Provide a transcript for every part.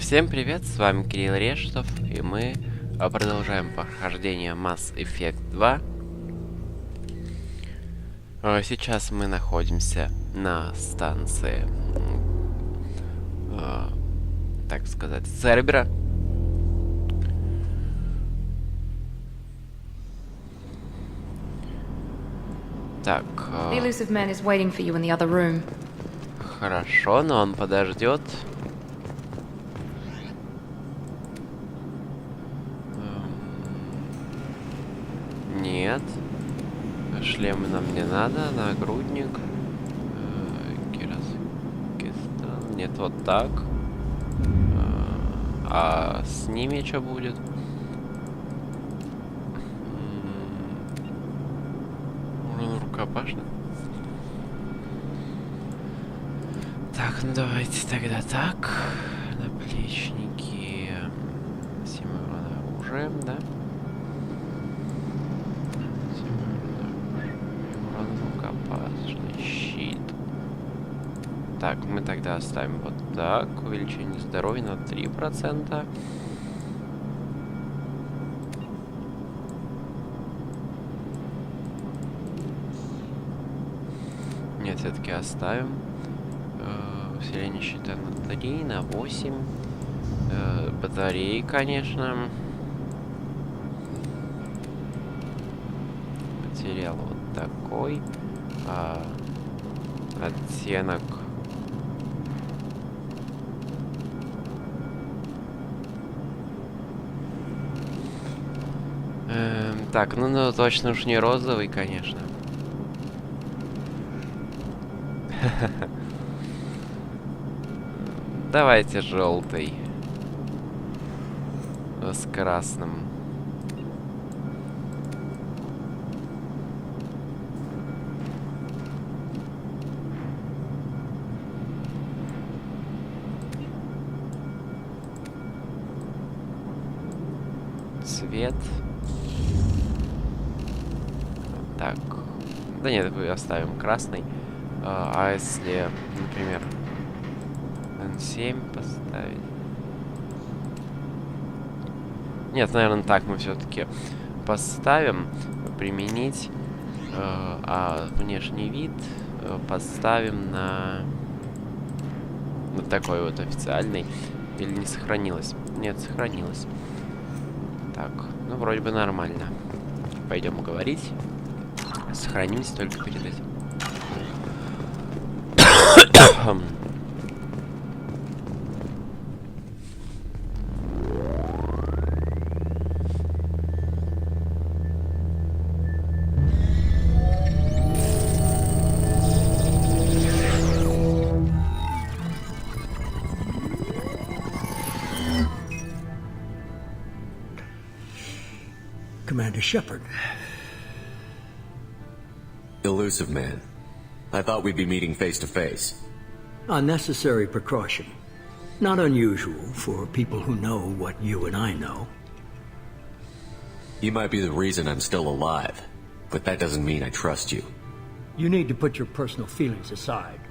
Всем привет, с вами Кирилл Рештов, и мы продолжаем прохождение Mass Effect 2. Сейчас мы находимся на станции, так сказать, Цербера. Так. The elusive man is waiting for you in the other room. Хорошо, но он подождет. Нет. Шлем нам не надо, нагрудник. Кистан. Нет, вот так. А с ними что будет? Рукопашно. Так, ну давайте тогда так. Наплечники. 7 урона оружием, да? 7 урона рукопашный щит. Так, мы тогда оставим вот так. Увеличение здоровья на 3%. Нет, все-таки оставим. Усиление щита на 3, на 8. Батареи, конечно. Потерял вот такой. Оттенок. Так, ну точно уж не розовый, конечно. Давайте желтый с красным. Цвет. Так. Да нет, оставим красный. А если, например, N7 поставить? Нет, наверное, так мы все-таки поставим. Применить. А внешний вид поставим на вот такой вот официальный. Или не сохранилось? Нет, сохранилось. Так, ну вроде бы нормально. Пойдем говорить. Сохранимся только перед этим. Commander Shepard. Elusive man. I thought we'd be meeting face to face. A necessary precaution. Not unusual for people who know what you and I know. You might be the reason I'm still alive, but that doesn't mean I trust you. You need to put your personal feelings aside.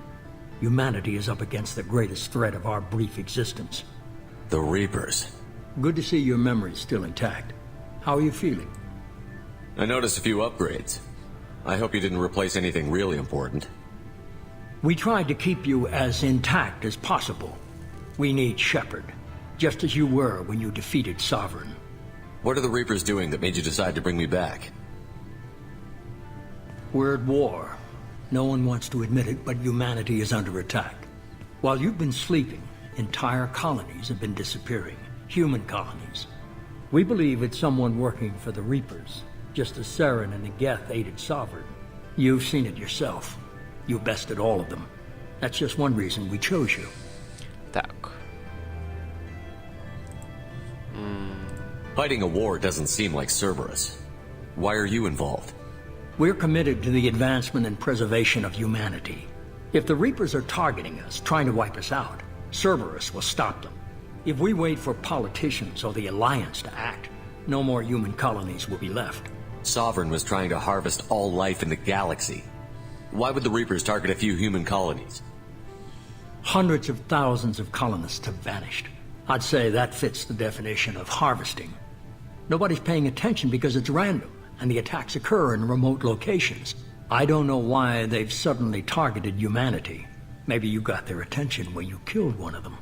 Humanity is up against the greatest threat of our brief existence. The Reapers. Good to see your memory's still intact. How are you feeling? I noticed a few upgrades. I hope you didn't replace anything really important. We tried to keep you as intact as possible. We need Shepard, just as you were when you defeated Sovereign. What are the Reapers doing that made you decide to bring me back? We're at war. No one wants to admit it, but humanity is under attack. While you've been sleeping, entire colonies have been disappearing. Human colonies. We believe it's someone working for the Reapers, just as Saren and Geth aided Sovereign. You've seen it yourself. You bested all of them. That's just one reason we chose you. Так. Fighting a war doesn't seem like Cerberus. Why are you involved? We're committed to the advancement and preservation of humanity. If the Reapers are targeting us, trying to wipe us out, Cerberus will stop them. If we wait for politicians or the Alliance to act, no more human colonies will be left. Sovereign was trying to harvest all life in the galaxy. Why would the Reapers target a few human colonies? Hundreds of thousands of colonists have vanished. I'd say that fits the definition of harvesting. Nobody's paying attention because it's random, and the attacks occur in remote locations. I don't know why they've suddenly targeted humanity. Maybe you got their attention when you killed one of them.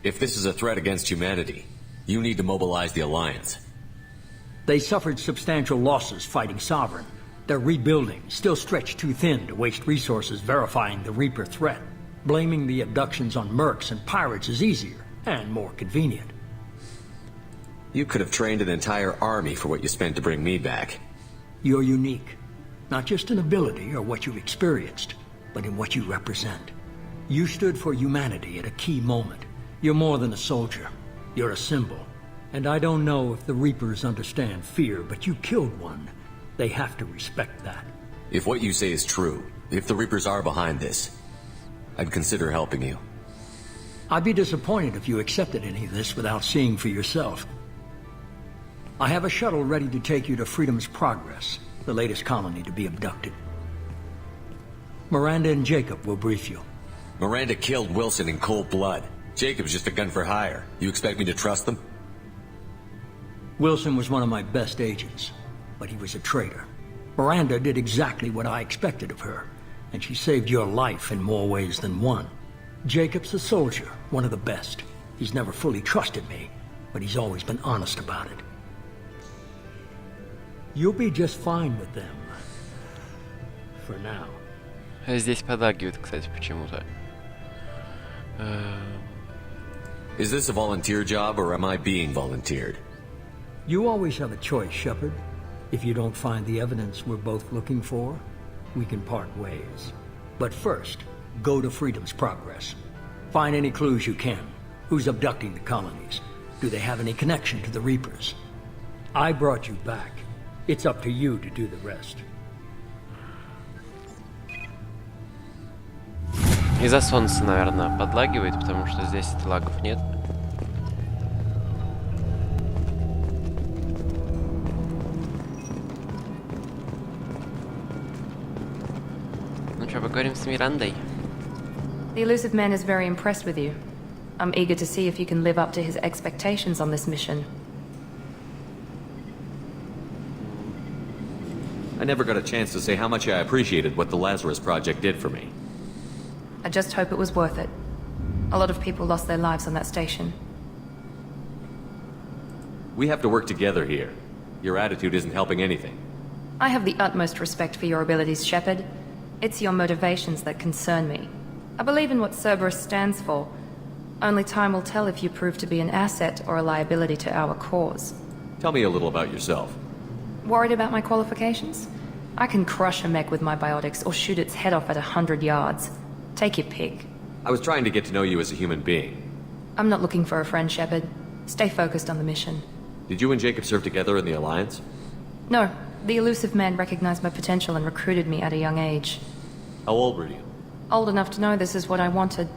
If this is a threat against humanity, you need to mobilize the Alliance. They suffered substantial losses fighting Sovereign. They're rebuilding, still stretched too thin to waste resources verifying the Reaper threat. Blaming the abductions on mercs and pirates is easier, and more convenient. You could have trained an entire army for what you spent to bring me back. You're unique. Not just in ability or what you've experienced, but in what you represent. You stood for humanity at a key moment. You're more than a soldier. You're a symbol. And I don't know if the Reapers understand fear, but you killed one. They have to respect that. If what you say is true, if the Reapers are behind this, I'd consider helping you. I'd be disappointed if you accepted any of this without seeing for yourself. I have a shuttle ready to take you to Freedom's Progress, the latest colony to be abducted. Miranda and Jacob will brief you. Miranda killed Wilson in cold blood. Jacob's just a gun for hire. You expect me to trust them? Wilson was one of my best agents, but he was a traitor. Miranda did exactly what I expected of her, and she saved your life in more ways than one. Jacob's a soldier, one of the best. He's never fully trusted me, but he's always been honest about it. You'll be just fine with them. For now. Здесь подлагивает, кстати, почему-то. Is this a volunteer job, or am I being volunteered? You always have a choice, Shepard. If you don't find the evidence we're both looking for, we can part ways. But first, go to Freedom's Progress. Find any clues you can. Who's abducting the colonies? Do they have any connection to the Reapers? I brought you back. It's up to you to do the rest. Из-за солнца, наверное, подлагивает, потому что здесь лагов нет. Ну что, поговорим с Мирандой? The elusive man is very impressed with you. I'm eager to see if you can live up to his expectations on this mission. I never got a chance to say how much I appreciated what the Lazarus Project did for me. I just hope it was worth it. A lot of people lost their lives on that station. We have to work together here. Your attitude isn't helping anything. I have the utmost respect for your abilities, Shepard. It's your motivations that concern me. I believe in what Cerberus stands for. Only time will tell if you prove to be an asset or a liability to our cause. Tell me a little about yourself. Worried about my qualifications? I can crush a mech with my biotics or shoot its head off at 100 yards. Take your pick. I was trying to get to know you as a human being. I'm not looking for a friend, Shepard. Stay focused on the mission. Did you and Jacob serve together in the Alliance? No, the elusive man recognized my potential and recruited me at a young age. How old were you? Old enough to know this is what I wanted.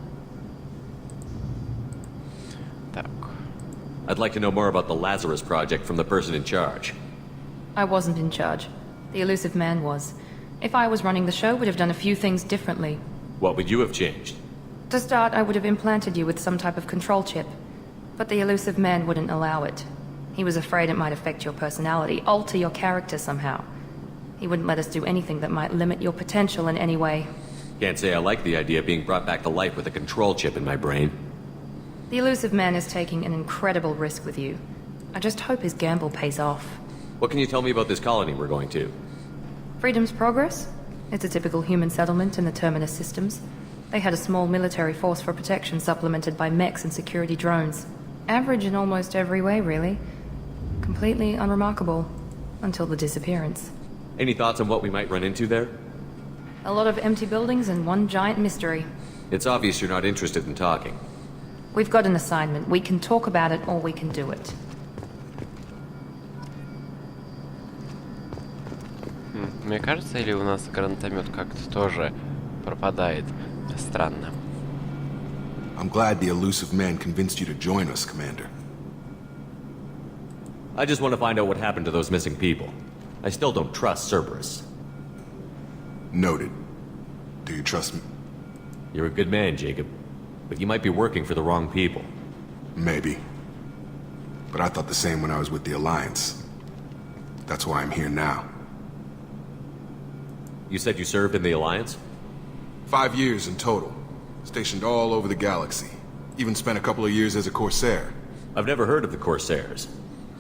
Так. I'd like to know more about the Lazarus Project from the person in charge. I wasn't in charge. The elusive man was. If I was running the show, would have done a few things differently. What would you have changed? To start, I would have implanted you with some type of control chip. But the elusive man wouldn't allow it. He was afraid it might affect your personality, alter your character somehow. He wouldn't let us do anything that might limit your potential in any way. Can't say I like the idea of being brought back to life with a control chip in my brain. The elusive man is taking an incredible risk with you. I just hope his gamble pays off. What can you tell me about this colony we're going to? Freedom's Progress? It's a typical human settlement in the Terminus systems. They had a small military force for protection supplemented by mechs and security drones. Average in almost every way, really. Completely unremarkable. Until the disappearance. Any thoughts on what we might run into there? A lot of empty buildings and one giant mystery. It's obvious you're not interested in talking. We've got an assignment. We can talk about it or we can do it. Мне кажется, или у нас гранатомет как-то тоже пропадает? Странно. I'm glad the elusive man convinced you to join us, Commander. I just want to find out what happened to those missing people. I still don't trust Cerberus. Noted. Do you trust me? You're a good man, Jacob. but you might be working for the wrong people. Maybe. But I thought the same when I was with the Alliance. That's why I'm here now. You said you served in the Alliance? 5 years in total. Stationed all over the galaxy. Even spent a couple of years as a Corsair. I've never heard of the Corsairs.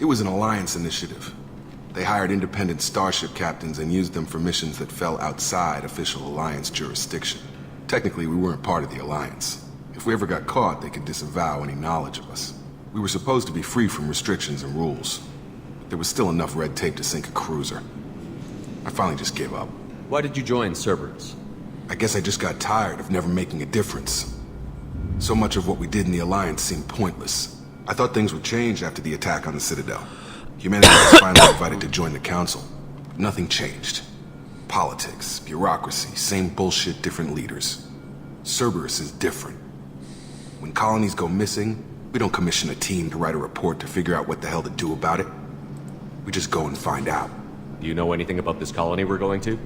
It was an Alliance initiative. They hired independent starship captains and used them for missions that fell outside official Alliance jurisdiction. Technically, we weren't part of the Alliance. If we ever got caught, they could disavow any knowledge of us. We were supposed to be free from restrictions and rules. But there was still enough red tape to sink a cruiser. I finally just gave up. Why did you join Cerberus? I guess I just got tired of never making a difference. So much of what we did in the Alliance seemed pointless. I thought things would change after the attack on the Citadel. Humanity was finally invited to join the Council. But nothing changed. Politics, bureaucracy, same bullshit, different leaders. Cerberus is different. When colonies go missing, we don't commission a team to write a report to figure out what the hell to do about it. We just go and find out. Do you know anything about this colony we're going to?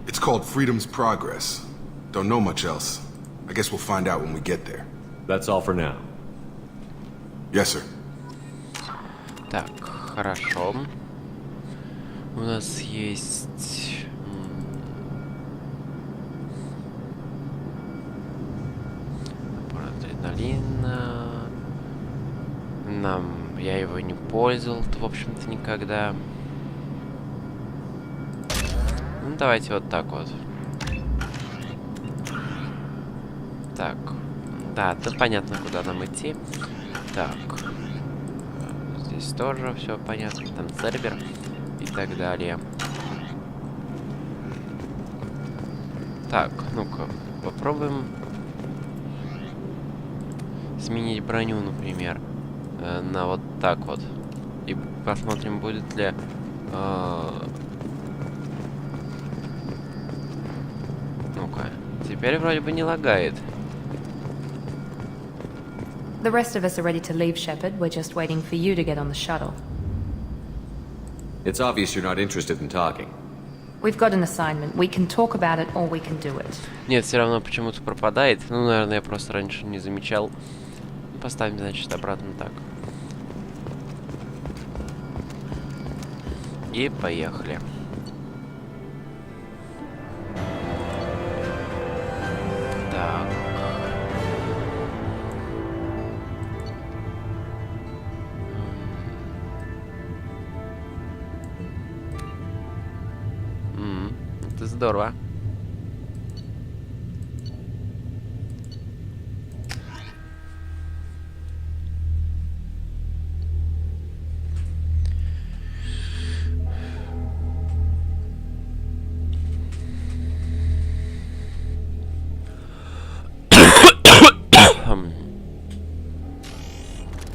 It's called Freedom's Progress. Don't know much else. I guess we'll find out when we get there. That's all for now. Yes, sir. Так, хорошо. У нас есть... адреналина. Я его не пользовал, в общем-то, никогда. Ну, давайте вот так вот. Так. Да, да, понятно, куда нам идти. Так. Здесь тоже все понятно. Там сервер и так далее. Так, ну-ка, попробуем сменить броню, например, на вот так вот. И посмотрим, будет ли... Ну-ка, теперь вроде бы не лагает. The rest of us are ready to leave, Shepard. We're just waiting for you to get on the shuttle. It's obvious you're not interested in talking. We've got an assignment. We can talk about it or we can do it. Нет, все равно почему-то пропадает. Ну, наверное, я просто раньше не замечал. Поставим, значит, обратно так. И поехали. Так. Это здорово.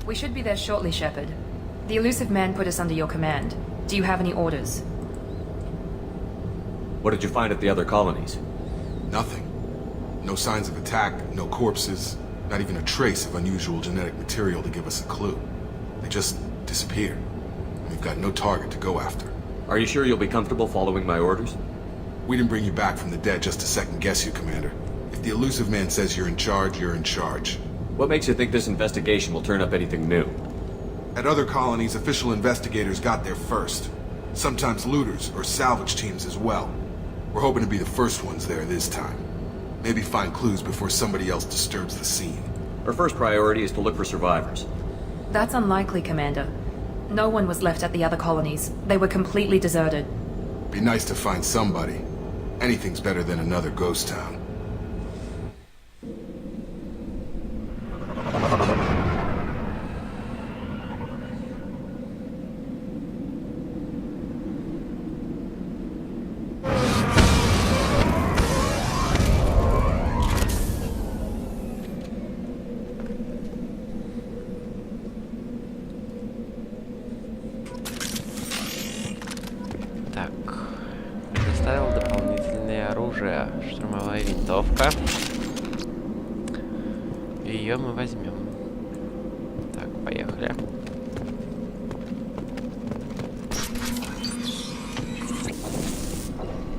We should be there shortly, Shepard. The elusive man put us under your command. Do you have any orders? What did you find at the other colonies? Nothing. No signs of attack, no corpses, not even a trace of unusual genetic material to give us a clue. They just disappeared. We've got no target to go after. Are you sure you'll be comfortable following my orders? We didn't bring you back from the dead just to second-guess you, Commander. If the elusive man says you're in charge, you're in charge. What makes you think this investigation will turn up anything new? At other colonies, official investigators got there first. Sometimes looters or salvage teams as well. We're hoping to be the first ones there this time. Maybe find clues before somebody else disturbs the scene. Our first priority is to look for survivors. That's unlikely, Commander. No one was left at the other colonies. They were completely deserted. Be nice to find somebody. Anything's better than another ghost town. Так, предоставил дополнительное оружие, штурмовая винтовка. Ее мы возьмем. Так, поехали.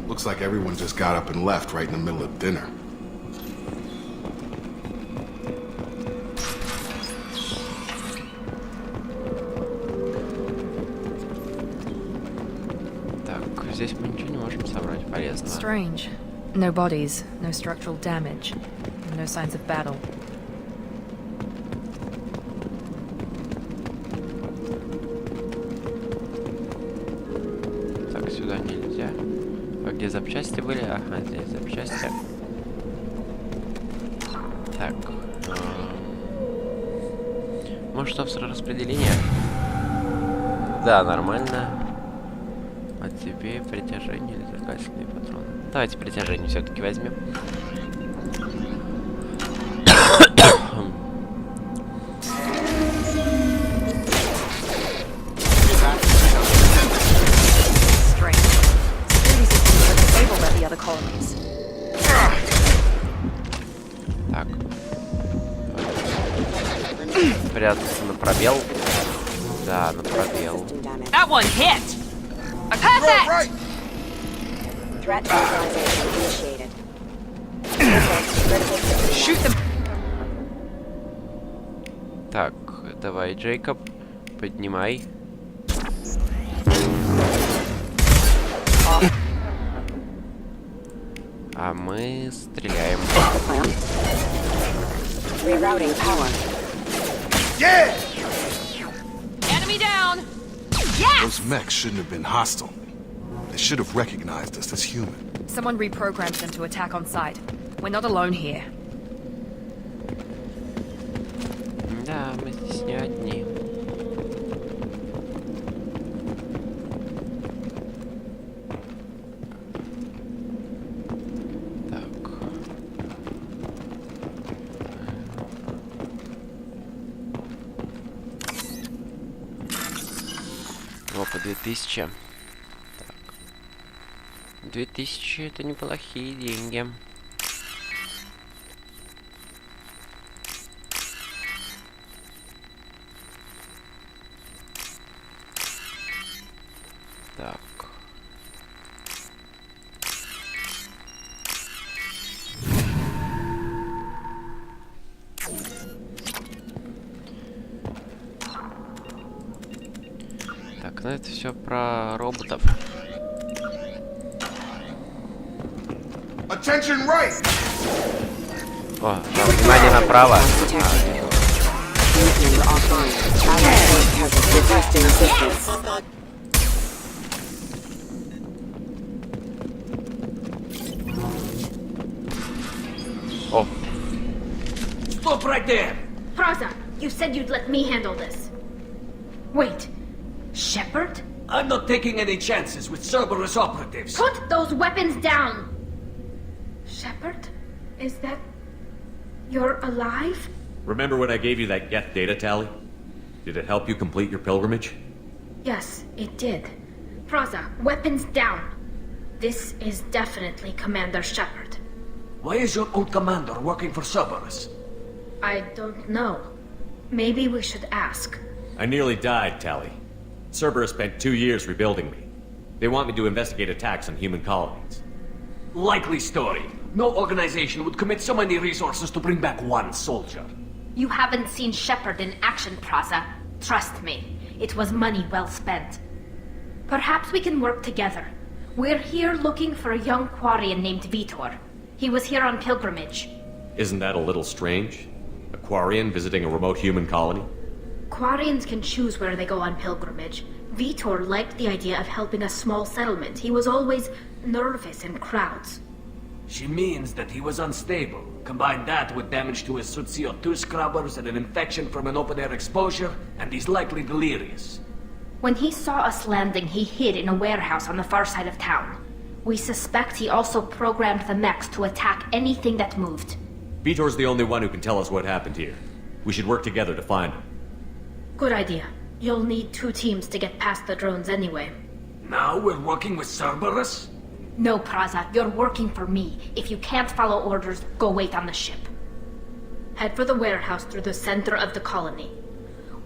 Looks like everyone just got up and left right in the middle of dinner. здесь мы ничего не можем собрать полезного. Strange. No bodies, no structural damage, no signs of battle. Так, сюда нельзя. А где запчасти были? Ага, здесь запчасти. Так. Может, распределение? Да, нормально. А тебе притяжение или зеркальные патроны? Давайте притяжение все-таки возьмем. Так. Прятаться на пробел. Да, на пробел. That one hit! Perfect! Threat neutralization initiated. Shoot them! Так, давай, Джейкоб, поднимай. А мы стреляем. Rerouting power. Enemy down! Those mechs shouldn't have been hostile. They should have recognized us as human. Someone reprogrammed them to attack on sight. We're not alone here. Да, мы здесь не одни. Так. Опа, 2000. Так. 2000 это неплохие деньги. Так. Так, ну это все про роботов. Attention right! О, да, внимание направо. О, Stop right there! Praza, you said you'd let me handle this. Wait, Shepard? I'm not taking any chances with Cerberus operatives. Put those weapons down! Shepard? Is that... You're alive? Remember when I gave you that Geth data tally? Did it help you complete your pilgrimage? Yes, it did. Praza, weapons down. This is definitely Commander Shepard. Why is your old commander working for Cerberus? I don't know. Maybe we should ask. I nearly died, Tali. Cerberus spent 2 years rebuilding me. They want me to investigate attacks on human colonies. Likely story. No organization would commit so many resources to bring back one soldier. You haven't seen Shepard in action, Praza. Trust me, it was money well spent. Perhaps we can work together. We're here looking for a young Quarian named Vitor. He was here on pilgrimage. Isn't that a little strange? A Quarian visiting a remote human colony? Quarians can choose where they go on pilgrimage. Vitor liked the idea of helping a small settlement. He was always nervous in crowds. She means that he was unstable. Combine that with damage to his CO2 scrubbers and an infection from an open-air exposure, and he's likely delirious. When he saw us landing, he hid in a warehouse on the far side of town. We suspect he also programmed the mechs to attack anything that moved. Vitor's the only one who can tell us what happened here. We should work together to find him. Good idea. You'll need 2 teams to get past the drones anyway. Now we're working with Cerberus? No, Praza, you're working for me. If you can't follow orders, go wait on the ship. Head for the warehouse through the center of the colony.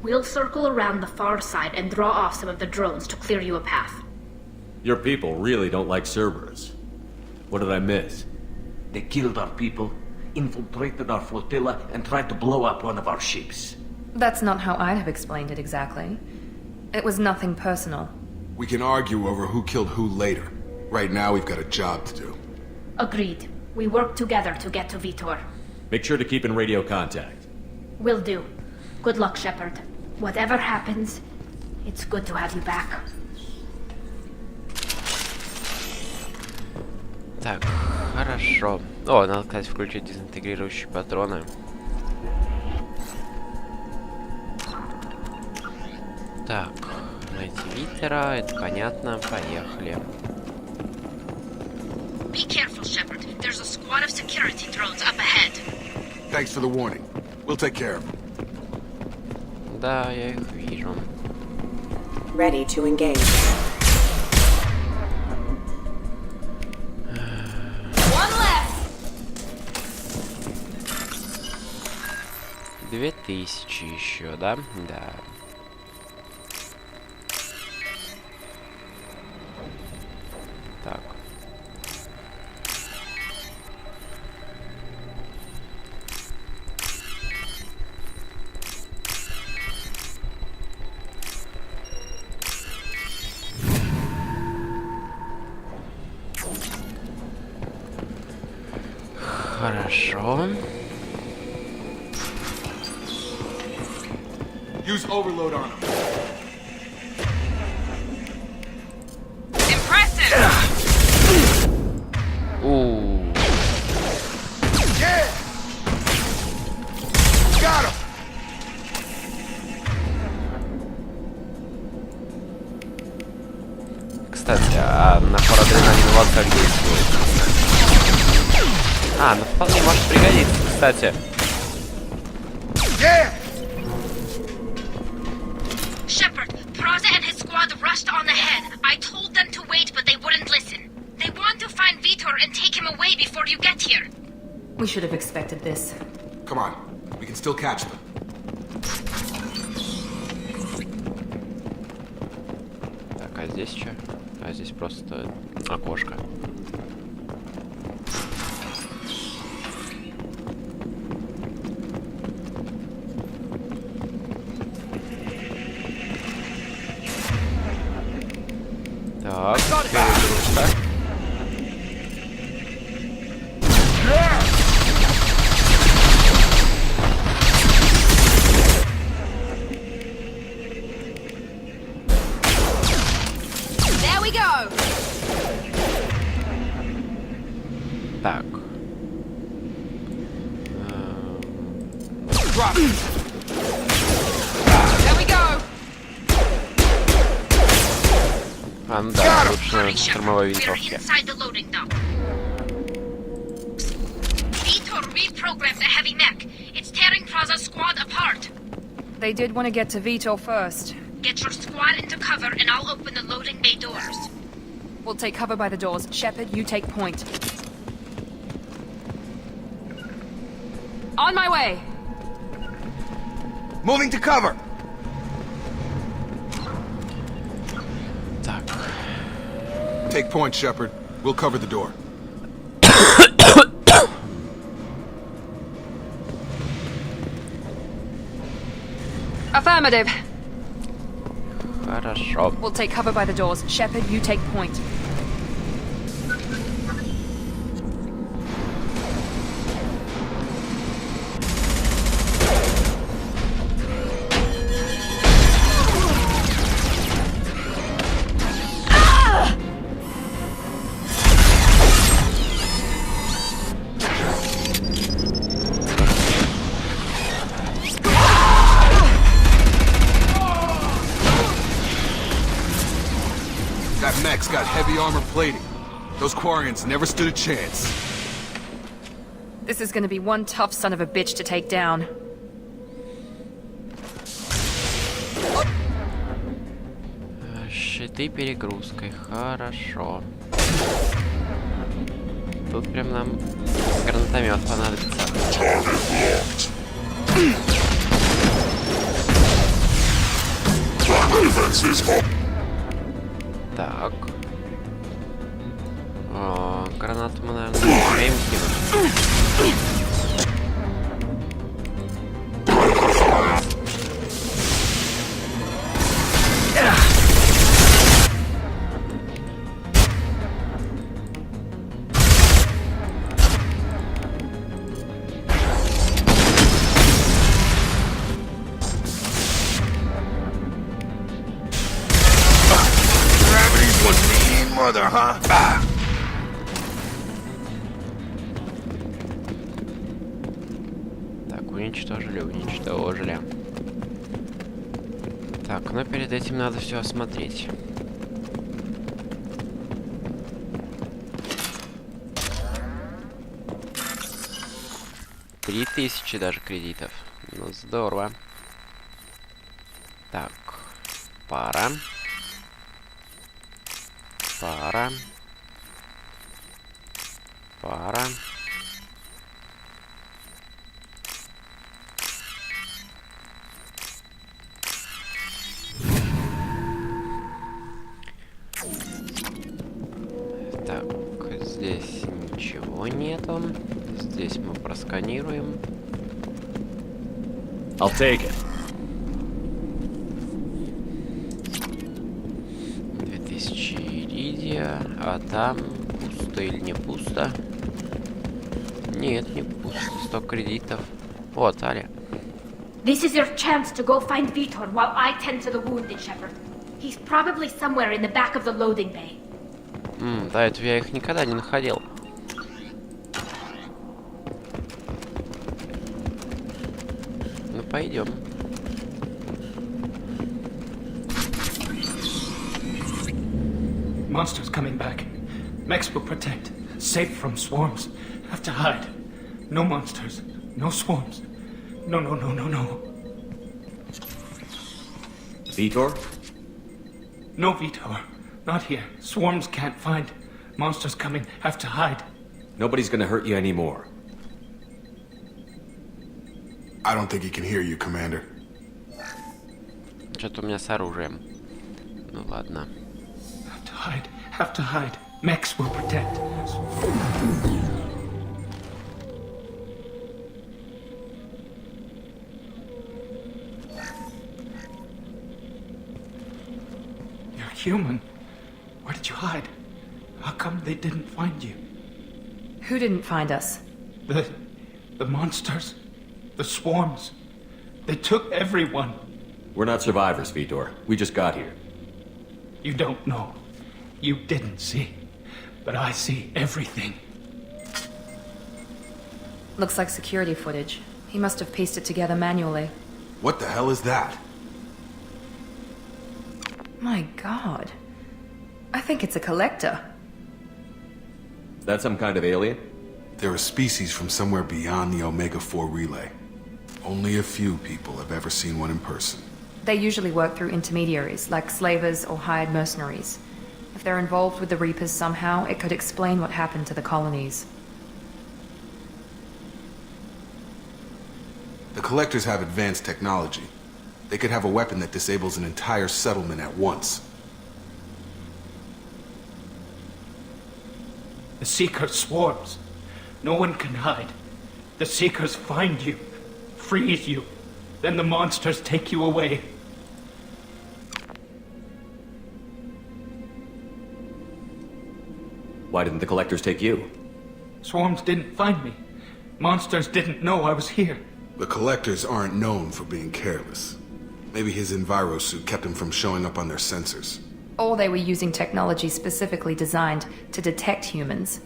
We'll circle around the far side and draw off some of the drones to clear you a path. Your people really don't like Cerberus. What did I miss? They killed our people, infiltrated our flotilla, and tried to blow up one of our ships. That's not how I'd have explained it exactly. It was nothing personal. We can argue over who killed who later. Right now, we've got a job to do. Agreed. We work together to get to Vitor. Make sure to keep in radio contact. Will do. Good luck, Shepard. Whatever happens, it's good to have you back. Так, хорошо. О, надо, кстати, включить дезинтегрирующие патроны. Так, найти Витера, это понятно, поехали. Be careful, Shepard. There's a squad of security drones up ahead. Thanks for the warning. We'll take care of them. Да, я их вижу. Ready to engage. One left. 2000 еще, да? Да. Так. Хорошо. Use overload on them. Impressive. Yeah! Got him! Кстати, а напор адреналина вот как действует. А, ну вполне может пригодиться, кстати. Yeah! Shepard, Praza and his squad rushed on ahead. I told them to wait, but they wouldn't listen. They want to find Vitor and take him away before you get here. We should have expected this. Come on. We can still catch them. Так, а здесь что? А здесь просто окошко. Так, перегрузка. There we go. Так. Drop. There we go. А, ну да, лучше Hurry, на Shepard. штурмовой We're винтовке. inside the loading dock. Vitor reprogrammed the heavy mech. It's tearing Praza's squad apart. They did want to get to Vitor first. Get your squad into cover and I'll open the loading bay doors. We'll take cover by the doors. Shepard, you take point. On my way! Moving to cover. Так. Take point, Shepard. We'll cover the door. Affirmative. Хорошо. We'll take cover by the doors. Shepard, you take point. That mech's got heavy armor plating. Those Quarians never stood a chance. This is gonna be one tough son of a bitch to take down. Щиты перегрузкой. Хорошо. Тут прям нам гранатомет понадобится. Так. О, гранату мы, наверное, не умеем кинуть. brother, huh? Так, уничтожили. Так, но перед этим надо все осмотреть. $3000 даже кредитов. Ну, здорово. Так, пара. Так, здесь ничего нету. Здесь мы просканируем. I'll take it. 2000 иридия, а там пусто или не пусто? Нет, не пусто. 100 кредитов. О, Тали. This is your chance to go find Vitor while I tend to the wounded, Shepard. He's probably somewhere in the back of the loading bay. До этого я их никогда не находил. Ну, пойдем. Monsters coming back. Mechs will protect. Safe from swarms. Have to hide. No monsters. No swarms. No. Vitor? No Vitor. Not here. Swarms can't find. Monsters coming. Have to hide. Nobody's gonna hurt you anymore. I don't think he can hear you, Commander. Что-то у меня с оружием. Ну ладно. Have to hide. Have to hide. Mechs will protect. You're human. Where did you hide? How come they didn't find you? Who didn't find us? The monsters. The swarms. They took everyone. We're not survivors, Vitor. We just got here. You don't know. You didn't see. But I see everything. Looks like security footage. He must have pieced it together manually. What the hell is that? My god. I think it's a collector. Is that some kind of alien? They're a species from somewhere beyond the Omega-4 relay. Only a few people have ever seen one in person. They usually work through intermediaries, like slavers or hired mercenaries. If they're involved with the Reapers somehow, it could explain what happened to the colonies. The Collectors have advanced technology. They could have a weapon that disables an entire settlement at once. The Seeker swarms. No one can hide. The Seekers find you, freeze you. Then the monsters take you away. Why didn't the Collectors take you? Swarms didn't find me. Monsters didn't know I was here. The Collectors aren't known for being careless. Maybe his Enviro suit kept him from showing up on their sensors. Or they were using technology specifically designed to detect humans.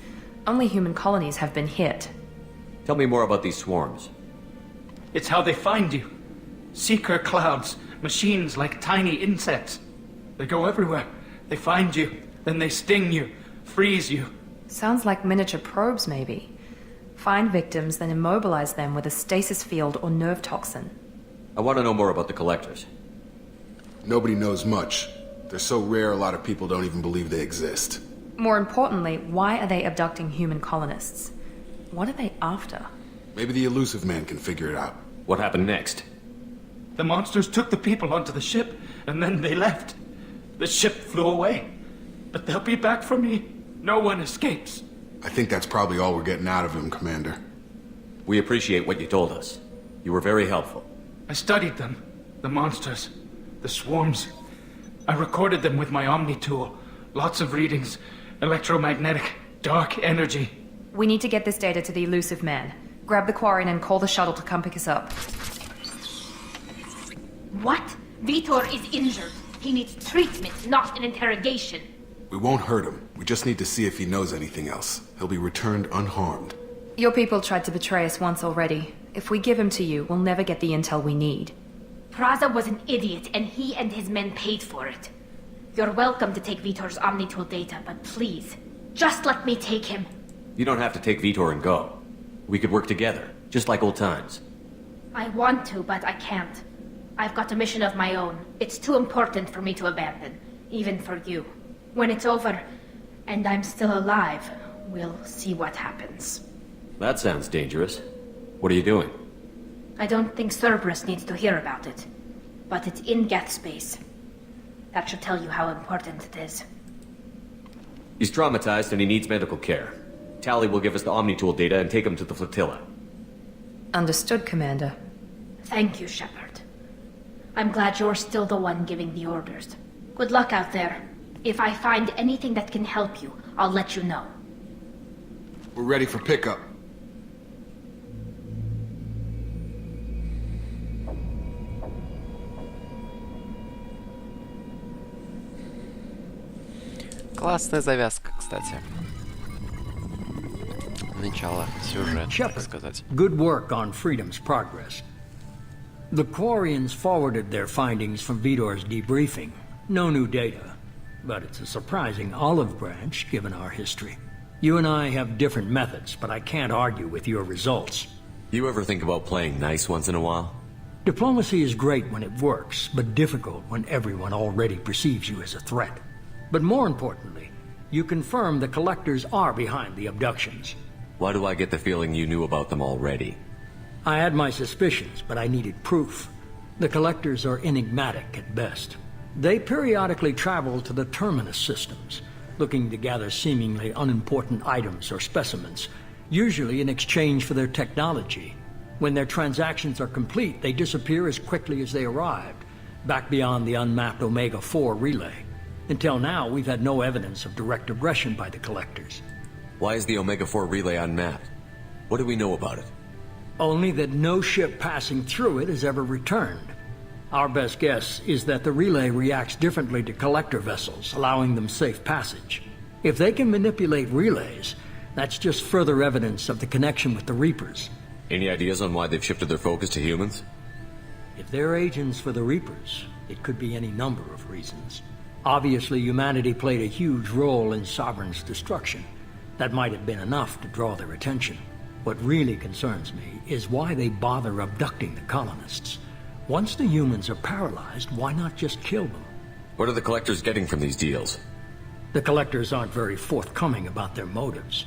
Only human colonies have been hit. Tell me more about these swarms. It's how they find you. Seeker clouds, machines like tiny insects. They go everywhere. They find you, then they sting you, freeze you. Sounds like miniature probes, maybe. Find victims, then immobilize them with a stasis field or nerve toxin. I want to know more about the Collectors. Nobody knows much. They're so rare a lot of people don't even believe they exist. More importantly, why are they abducting human colonists? What are they after? Maybe the Elusive Man can figure it out. What happened next? The monsters took the people onto the ship, and then they left. The ship flew away. But they'll be back for me. No one escapes. I think that's probably all we're getting out of him, Commander. We appreciate what you told us. You were very helpful. I studied them. The monsters. The swarms. I recorded them with my Omni tool. Lots of readings. Electromagnetic. Dark energy. We need to get this data to the Elusive Man. Grab the Quarren and call the shuttle to come pick us up. What? Vitor is injured. He needs treatment, not an interrogation. We won't hurt him. We just need to see if he knows anything else. He'll be returned unharmed. Your people tried to betray us once already. If we give him to you, we'll never get the intel we need. Praza was an idiot, and he and his men paid for it. You're welcome to take Vitor's Omnitool data, but please, just let me take him. You don't have to take Vitor and go. We could work together, just like old times. I want to, but I can't. I've got a mission of my own. It's too important for me to abandon, even for you. When it's over, and I'm still alive, we'll see what happens. That sounds dangerous. What are you doing? I don't think Cerberus needs to hear about it, but it's in Geth space. That should tell you how important it is. He's traumatized and he needs medical care. Tali will give us the Omnitool data and take him to the flotilla. Understood, Commander. Thank you, Shepard. I'm glad you're still the one giving the orders. Good luck out there. If I find anything that can help you, I'll let you know. We're ready for pickup. Классная завязка, кстати. Начало сюжета, так Shepard, сказать. good work on Freedom's progress. The Quarians forwarded their findings from Vitor's debriefing. No new data, but it's a surprising olive branch given our history. You and I have different methods, but I can't argue with your results. You ever think about playing nice once in a while? Diplomacy is great when it works, but difficult when everyone already perceives you as a threat. But more importantly, you confirm the Collectors are behind the abductions. Why do I get the feeling you knew about them already? I had my suspicions, but I needed proof. The Collectors are enigmatic at best. They periodically travel to the Terminus systems, looking to gather seemingly unimportant items or specimens, usually in exchange for their technology. When their transactions are complete, they disappear as quickly as they arrived, back beyond the unmapped Omega-4 relay. Until now, we've had no evidence of direct aggression by the Collectors. Why is the Omega-4 relay unmapped? What do we know about it? Only that no ship passing through it has ever returned. Our best guess is that the relay reacts differently to Collector vessels, allowing them safe passage. If they can manipulate relays, that's just further evidence of the connection with the Reapers. Any ideas on why they've shifted their focus to humans? If they're agents for the Reapers, it could be any number of reasons. Obviously, humanity played a huge role in Sovereign's destruction. That might have been enough to draw their attention. What really concerns me is why they bother abducting the colonists. Once the humans are paralyzed, why not just kill them? What are the Collectors getting from these deals? The Collectors aren't very forthcoming about their motives.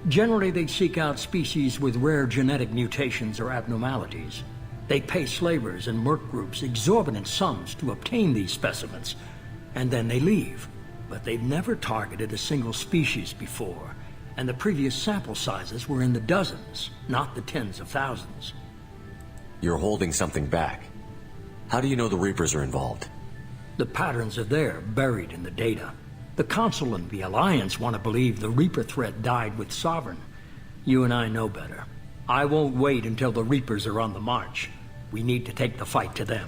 Generally, they seek out species with rare genetic mutations or abnormalities. They pay slavers and merc groups exorbitant sums to obtain these specimens, and then they leave. But they've never targeted a single species before, and the previous sample sizes were in the dozens, not the tens of thousands. You're holding something back. How do you know the Reapers are involved? The patterns are there, buried in the data. The Council and the Alliance want to believe the Reaper threat died with Sovereign. You and I know better. I won't wait until the Reapers are on the march. We need to take the fight to them.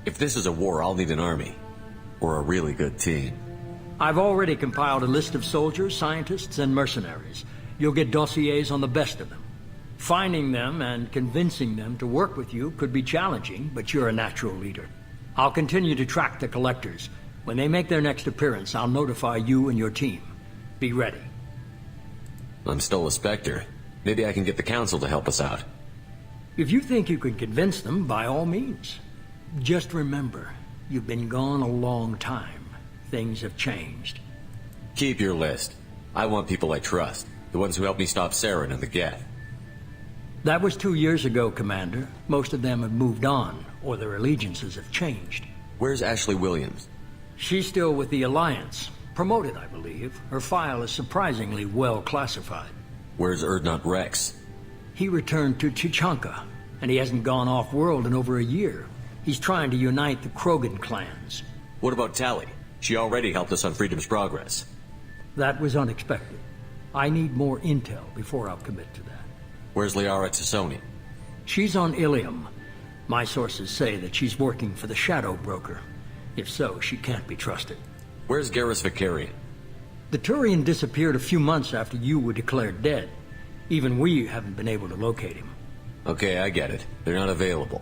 If this is a war, I'll need an army. Or a really good team. I've already compiled a list of soldiers, scientists, and mercenaries. You'll get dossiers on the best of them. Finding them and convincing them to work with you could be challenging, but you're a natural leader. I'll continue to track the Collectors. When they make their next appearance, I'll notify you and your team. Be ready. I'm still a Spectre. Maybe I can get the Council to help us out. If you think you can convince them, by all means. Just remember, you've been gone a long time. Things have changed. Keep your list. I want people I trust. The ones who helped me stop Saren and the Geth. That was 2 years ago, Commander. Most of them have moved on, or their allegiances have changed. Where's Ashley Williams? She's still with the Alliance. Promoted, I believe. Her file is surprisingly well classified. Where's Erdnot Rex? He returned to Chichanka, and he hasn't gone off-world in over a year. He's trying to unite the Krogan clans. What about Tali? She already helped us on Freedom's Progress. That was unexpected. I need more intel before I'll commit to that. Where's Liara Tassoni? She's on Ilium. My sources say that she's working for the Shadow Broker. If so, she can't be trusted. Where's Garrus Vicarian? The Turian disappeared a few months after you were declared dead. Even we haven't been able to locate him. Okay, I get it. They're not available.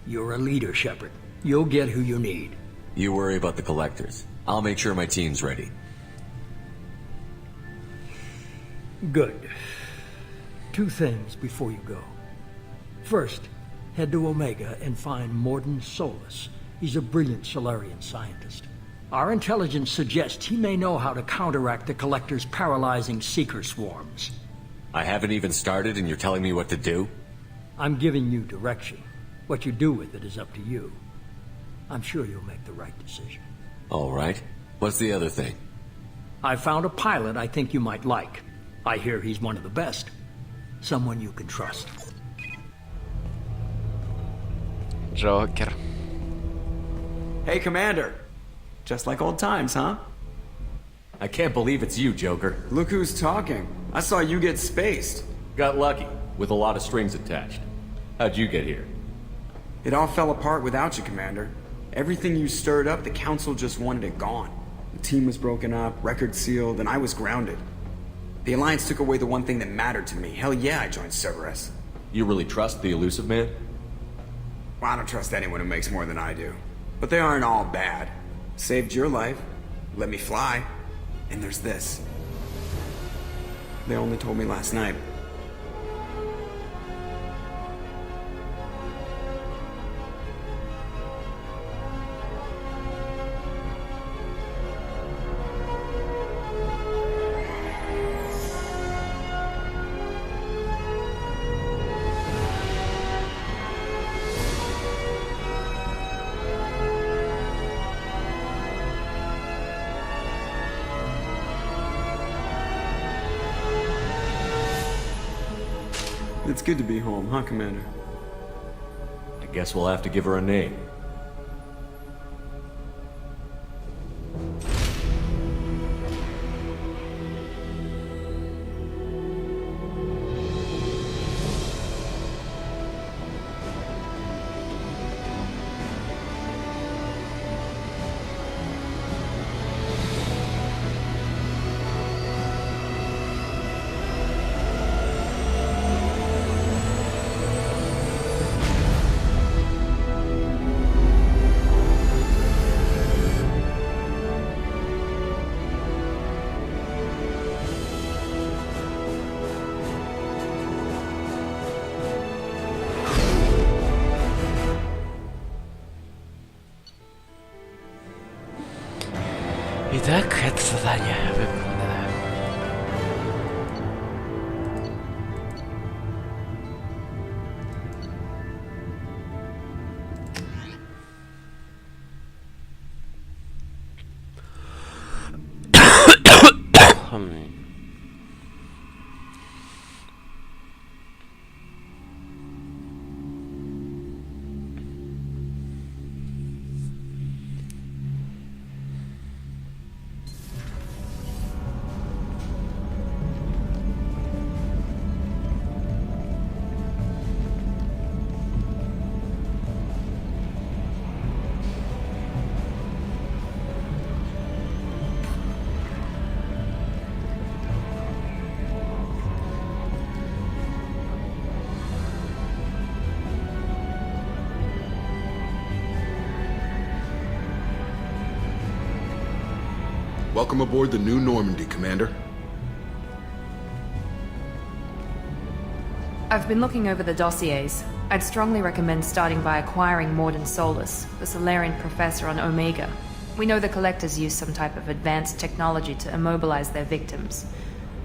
You're a leader, Shepard. You'll get who you need. You worry about the collectors. I'll make sure my team's ready. Good. 2 things before you go. First, head to Omega and find Mordin Solus. He's a brilliant Solarian scientist. Our intelligence suggests he may know how to counteract the Collector's paralyzing Seeker swarms. I haven't even started and you're telling me what to do? I'm giving you direction. What you do with it is up to you. I'm sure you'll make the right decision. All right. What's the other thing? I found a pilot I think you might like. I hear he's one of the best. Someone you can trust. Джокер. Hey, Commander. Just like old times, huh? I can't believe it's you, Joker. Look who's talking. I saw you get spaced. Got lucky, with a lot of strings attached. How'd you get here? It all fell apart without you, Commander. Everything you stirred up, the Council just wanted it gone. The team was broken up, record sealed, and I was grounded. The Alliance took away the one thing that mattered to me. Hell yeah, I joined Cerberus. You really trust the elusive man? Well, I don't trust anyone who makes more than I do. But they aren't all bad. Saved your life, let me fly, and there's this. They only told me last night. It's good to be home, huh, Commander? I guess we'll have to give her a name. Итак, это задание выполнено. Welcome aboard the new Normandy, Commander. I've been looking over the dossiers. I'd strongly recommend starting by acquiring Mordin Solus, the Solarian professor on Omega. We know the Collectors use some type of advanced technology to immobilize their victims.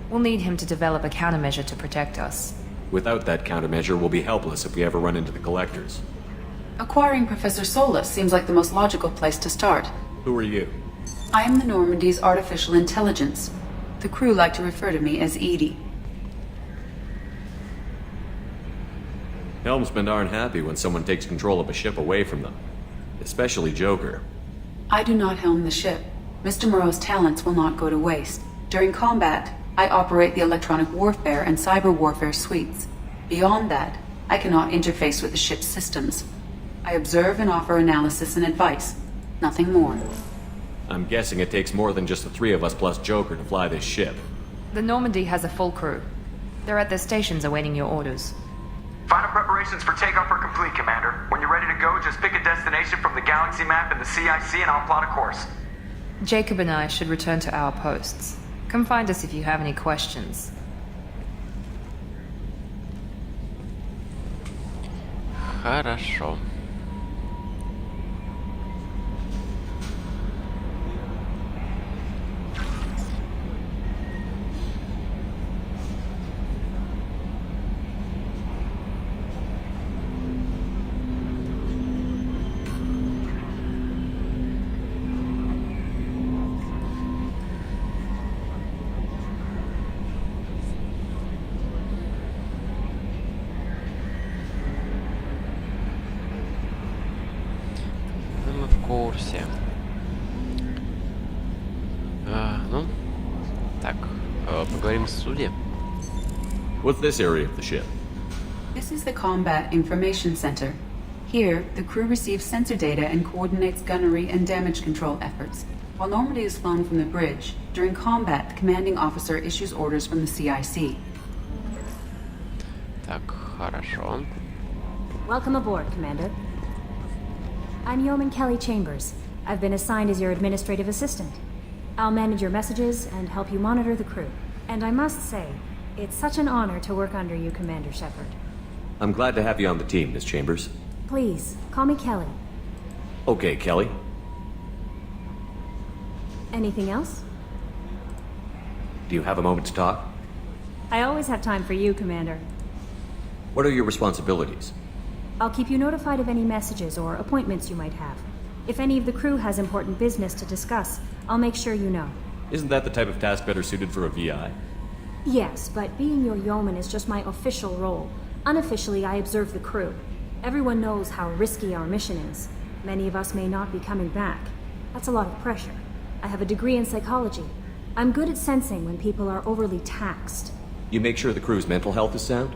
We'll need him to develop a countermeasure to protect us. Without that countermeasure, we'll be helpless if we ever run into the Collectors. Acquiring Professor Solus seems like the most logical place to start. Who are you? I am the Normandy's artificial intelligence. The crew like to refer to me as Edie. Helmsmen aren't happy when someone takes control of a ship away from them. Especially Joker. I do not helm the ship. Mr. Moreau's talents will not go to waste. During combat, I operate the electronic warfare and cyber warfare suites. Beyond that, I cannot interface with the ship's systems. I observe and offer analysis and advice. Nothing more. I'm guessing it takes more than just the three of us plus Joker to fly this ship. The Normandy has a full crew. They're at their stations awaiting your orders. Final preparations for takeoff are complete, Commander. When you're ready to go, just pick a destination from the galaxy map in the CIC and I'll plot a course. Jacob and I should return to our posts. Come find us if you have any questions. Хорошо. Курсе. Ну, так, поговорим с судьей. What's this area of the ship? This is the Combat Information Center. Here, the crew receives sensor data and coordinates gunnery and damage control efforts. While Normandy is flown from the bridge, during combat, the commanding officer issues orders from the CIC. Так, хорошо. Welcome aboard, Commander. I'm Yeoman Kelly Chambers. I've been assigned as your administrative assistant. I'll manage your messages and help you monitor the crew. And I must say, it's such an honor to work under you, Commander Shepard. I'm glad to have you on the team, Miss Chambers. Please, call me Kelly. Okay, Kelly. Anything else? Do you have a moment to talk? I always have time for you, Commander. What are your responsibilities? I'll keep you notified of any messages or appointments you might have. If any of the crew has important business to discuss, I'll make sure you know. Isn't that the type of task better suited for a VI? Yes, but being your yeoman is just my official role. Unofficially, I observe the crew. Everyone knows how risky our mission is. Many of us may not be coming back. That's a lot of pressure. I have a degree in psychology. I'm good at sensing when people are overly taxed. You make sure the crew's mental health is sound?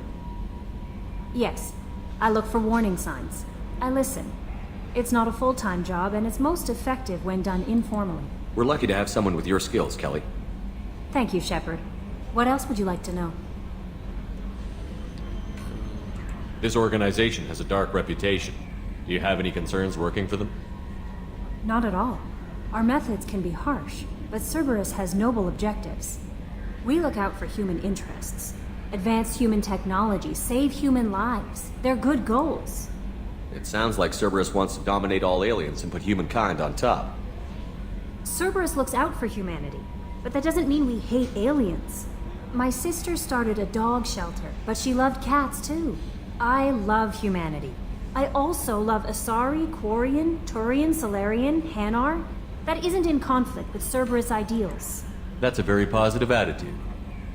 Yes. I look for warning signs. I listen. It's not a full-time job, and it's most effective when done informally. We're lucky to have someone with your skills, Kelly. Thank you, Shepard. What else would you like to know? This organization has a dark reputation. Do you have any concerns working for them? Not at all. Our methods can be harsh, but Cerberus has noble objectives. We look out for human interests. Advance human technology, save human lives. They're good goals. It sounds like Cerberus wants to dominate all aliens and put humankind on top. Cerberus looks out for humanity, but that doesn't mean we hate aliens. My sister started a dog shelter, but she loved cats too. I love humanity. I also love Asari, Quarian, Turian, Solarian, Hanar. That isn't in conflict with Cerberus ideals. That's a very positive attitude.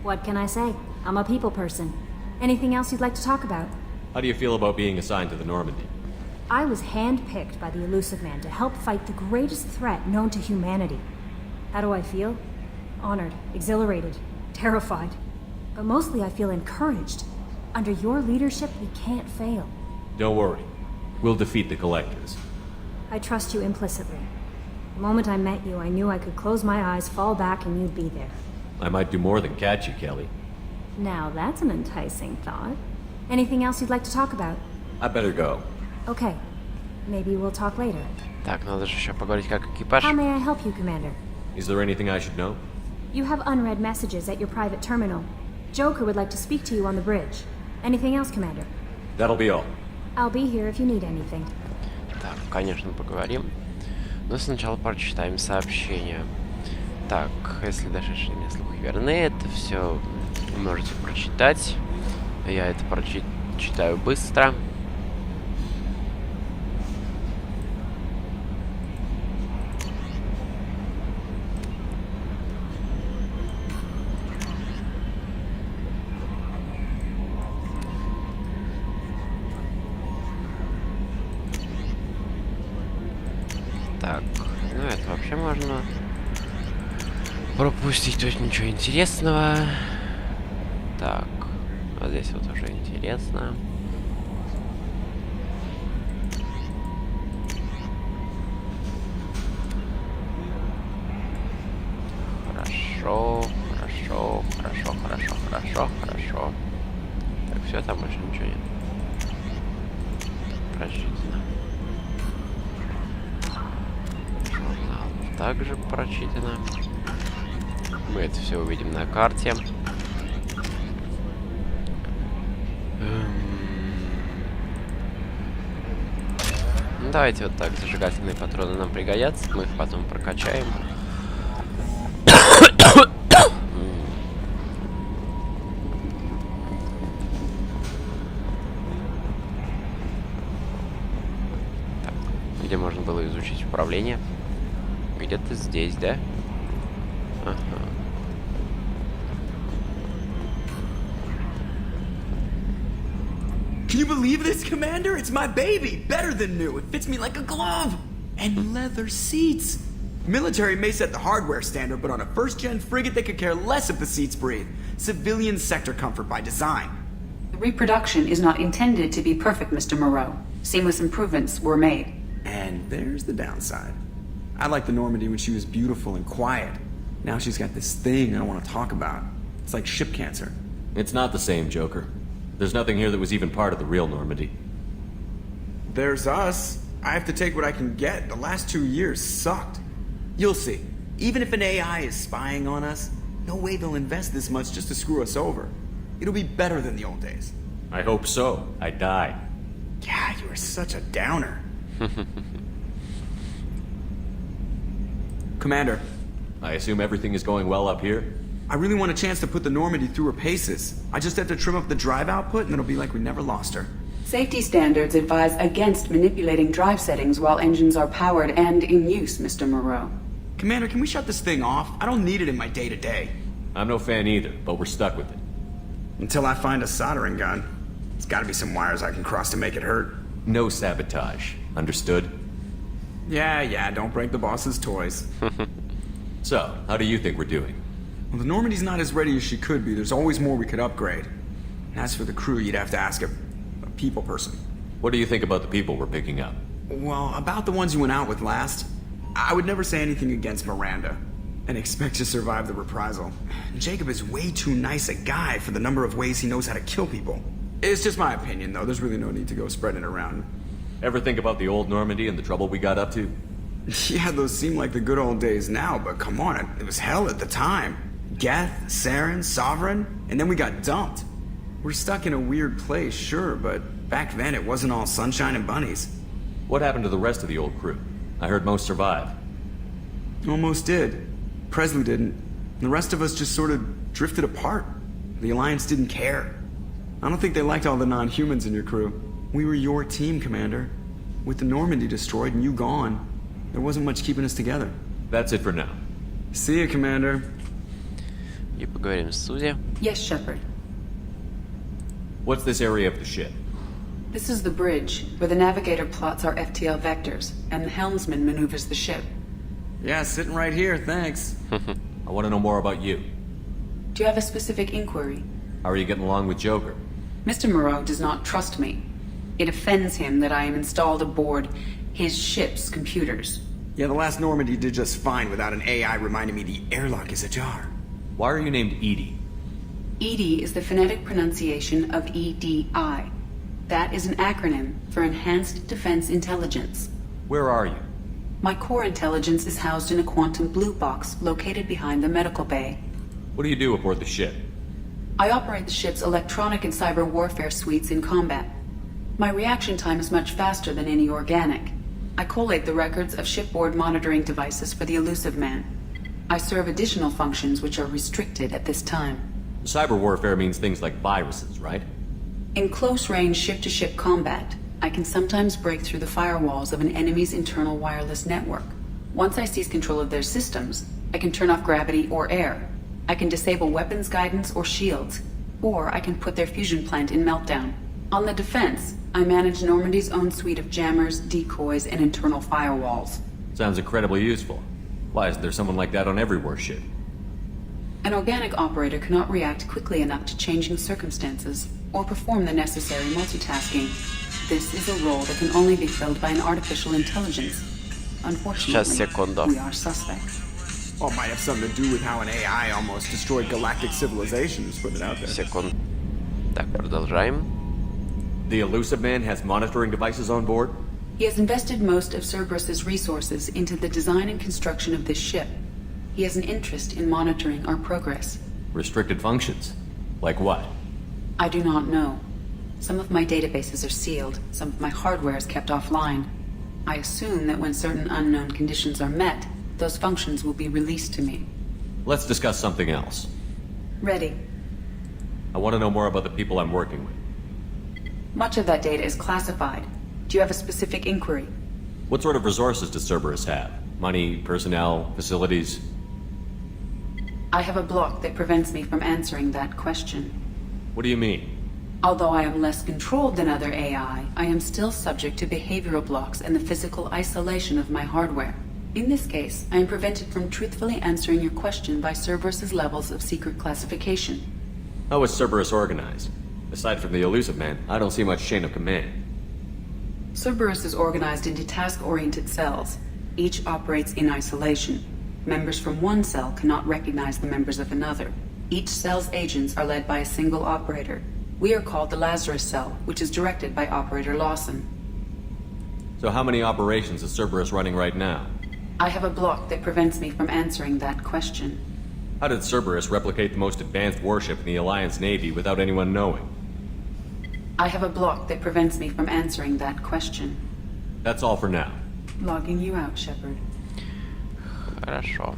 What can I say? I'm a people person. Anything else you'd like to talk about? How do you feel about being assigned to the Normandy? I was handpicked by the Elusive Man to help fight the greatest threat known to humanity. How do I feel? Honored, exhilarated, terrified. But mostly I feel encouraged. Under your leadership, we can't fail. Don't worry. We'll defeat the Collectors. I trust you implicitly. The moment I met you, I knew I could close my eyes, fall back, and you'd be there. I might do more than catch you, Kelly. Now that's an enticing thought. Anything else you'd like to talk about? I better go. Okay. Maybe we'll talk later. Так, надо же еще поговорить как экипаж. How may I help you, Commander? Is there anything I should know? You have unread messages at your private terminal. Joker would like to speak to you on the bridge. Anything else, Commander? That'll be all. I'll be here if you need anything. Так, конечно, поговорим. Но сначала прочитаем сообщение. Так, если дошедшие мне слухи верны, это все можете прочитать. Я это прочитаю быстро. Так, ну это вообще можно пропустить, тут ничего интересного. Так, вот здесь вот уже интересно. хорошо, хорошо, хорошо, хорошо. Так, все, там больше ничего нет. Прочитано. Журнал также прочитано. Мы это все увидим на карте. Ну, давайте вот так, зажигательные патроны нам пригодятся, мы их потом прокачаем. Так, где можно было изучить управление? Где-то здесь, да? Ага. Can you believe this, Commander? It's my baby! Better than new. It fits me like a glove! And leather seats! Military may set the hardware standard, but on a first-gen frigate they could care less if the seats breathe. Civilian sector comfort by design. The reproduction is not intended to be perfect, Mr. Moreau. Seamless improvements were made. And there's the downside. I liked the Normandy when she was beautiful and quiet. Now she's got this thing I don't want to talk about. It's like ship cancer. It's not the same, Joker. There's nothing here that was even part of the real Normandy. There's us. I have to take what I can get. The last 2 years sucked. You'll see. Even if an AI is spying on us, no way they'll invest this much just to screw us over. It'll be better than the old days. I hope so. I died. God, you are such a downer. Commander. I assume everything is going well up here? I really want a chance to put the Normandy through her paces. I just have to trim up the drive output and it'll be like we never lost her. Safety standards advise against manipulating drive settings while engines are powered and in use, Mr. Moreau. Commander, can we shut this thing off? I don't need it in my day-to-day. I'm no fan either, but we're stuck with it. Until I find a soldering gun. There's gotta be some wires I can cross to make it hurt. No sabotage. Understood? Yeah, don't break the boss's toys. So, how do you think we're doing? Well, the Normandy's not as ready as she could be. There's always more we could upgrade. And as for the crew, you'd have to ask a people person. What do you think about the people we're picking up? Well, about the ones you went out with last, I would never say anything against Miranda and expect to survive the reprisal. Jacob is way too nice a guy for the number of ways he knows how to kill people. It's just my opinion, though. There's really no need to go spreading it around. Ever think about the old Normandy and the trouble we got up to? Yeah, those seem like the good old days now, but come on, it was hell at the time. Geth, Saren, Sovereign, and then we got dumped. We're stuck in a weird place, sure, but back then it wasn't all sunshine and bunnies. What happened to the rest of the old crew? I heard most survived. Almost did. Presley didn't. The rest of us just sort of drifted apart. The Alliance didn't care. I don't think they liked all the non-humans in your crew. We were your team, Commander. With the Normandy destroyed and you gone, there wasn't much keeping us together. That's it for now. See you, Commander. И поговорим с Сузи. Yes, Shepard. What's this area of the ship? This is the bridge, where the navigator plots our FTL vectors, and the helmsman maneuvers the ship. Yeah, sitting right here, thanks. I want to know more about you. Do you have a specific inquiry? How are you getting along with Joker? Mr. Moreau does not trust me. It offends him that I am installed aboard his ship's computers. Yeah, the last Normandy did just fine without an AI reminding me the airlock is ajar. Why are you named Edie? EDI is the phonetic pronunciation of EDI. That is an acronym for Enhanced Defense Intelligence. Where are you? My core intelligence is housed in a quantum blue box located behind the medical bay. What do you do aboard the ship? I operate the ship's electronic and cyber warfare suites in combat. My reaction time is much faster than any organic. I collate the records of shipboard monitoring devices for the Elusive Man. I serve additional functions which are restricted at this time. Cyber warfare means things like viruses, right? In close-range ship-to-ship combat, I can sometimes break through the firewalls of an enemy's internal wireless network. Once I seize control of their systems, I can turn off gravity or air. I can disable weapons guidance or shields, or I can put their fusion plant in meltdown. On the defense, I manage Normandy's own suite of jammers, decoys, and internal firewalls. Sounds incredibly useful. Why isn't there someone like that on every warship? An organic operator cannot react quickly enough to changing circumstances or perform the necessary multitasking. This is a role that can only be filled by an artificial intelligence. Unfortunately, we are suspects. Well, it might have something to do with how an AI almost destroyed galactic civilizations, put it out there. Секунд. Так, продолжаем. The elusive man has monitoring devices on board? He has invested most of Cerberus's resources into the design and construction of this ship. He has an interest in monitoring our progress. Restricted functions? Like what? I do not know. Some of my databases are sealed, some of my hardware is kept offline. I assume that when certain unknown conditions are met, those functions will be released to me. Let's discuss something else. Ready. I want to know more about the people I'm working with. Much of that data is classified. Do you have a specific inquiry? What sort of resources does Cerberus have? Money, personnel, facilities? I have a block that prevents me from answering that question. What do you mean? Although I am less controlled than other AI, I am still subject to behavioral blocks and the physical isolation of my hardware. In this case, I am prevented from truthfully answering your question by Cerberus's levels of secret classification. How is Cerberus organized? Aside from the elusive man, I don't see much chain of command. Cerberus is organized into task-oriented cells. Each operates in isolation. Members from one cell cannot recognize the members of another. Each cell's agents are led by a single operator. We are called the Lazarus Cell, which is directed by Operator Lawson. So how many operations is Cerberus running right now? I have a block that prevents me from answering that question. How did Cerberus replicate the most advanced warship in the Alliance Navy without anyone knowing? I have a block that prevents me from answering that question. That's all for now. Logging you out, Shepard. Хорошо.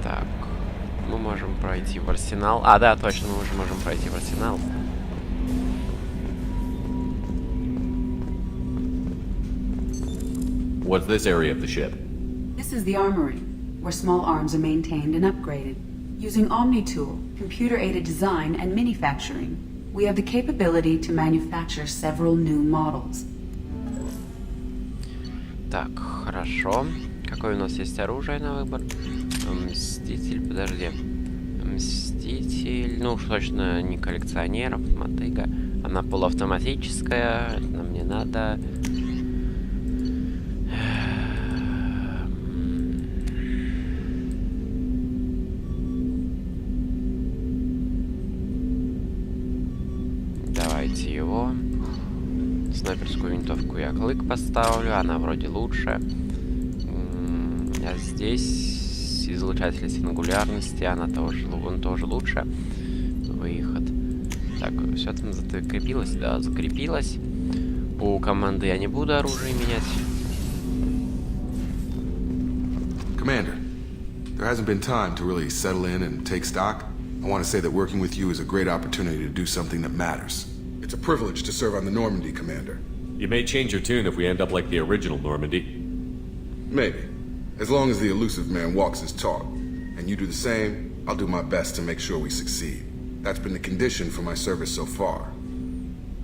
Так, мы можем пройти в арсенал. А, да, точно, мы уже можем пройти в арсенал. What's this area of the ship? This is the armory, where small arms are maintained and upgraded. Using Omni-Tool, computer-aided design, and manufacturing, we have the capability to manufacture several new models. Так, хорошо. Какое у нас есть оружие на выбор? Мститель, подожди. Мститель, ну уж точно не коллекционеров, мотыга. Она полуавтоматическая, это нам не надо. Давайте его. Снайперскую винтовку я клык поставлю, она вроде лучше. А здесь излучатель сингулярности, он тоже лучше. Выход. Так, все там закрепилось, да, закрепилось. У команды я не буду оружие менять. Commander, there hasn't been time to really settle in and take stock. I want to say that working with you is a great opportunity to do something that matters. It's a privilege to serve on the Normandy, Commander. You may change your tune if we end up like the original Normandy. Maybe. As long as the elusive man walks his talk, and you do the same, I'll do my best to make sure we succeed. That's been the condition for my service so far.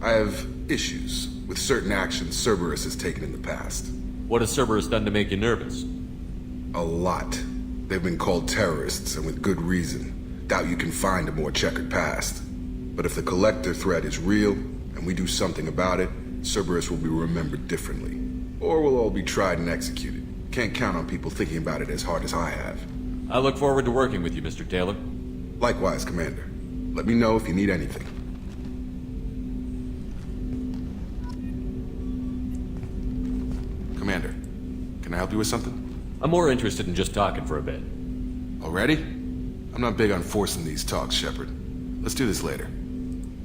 I have issues with certain actions Cerberus has taken in the past. What has Cerberus done to make you nervous? A lot. They've been called terrorists, and with good reason. Doubt you can find a more checkered past. But if the collector threat is real, and we do something about it, Cerberus will be remembered differently. Or we'll all be tried and executed. Can't count on people thinking about it as hard as I have. I look forward to working with you, Mr. Taylor. Likewise, Commander. Let me know if you need anything. Commander, can I help you with something? I'm more interested in just talking for a bit. Already? I'm not big on forcing these talks, Shepard. Let's do this later.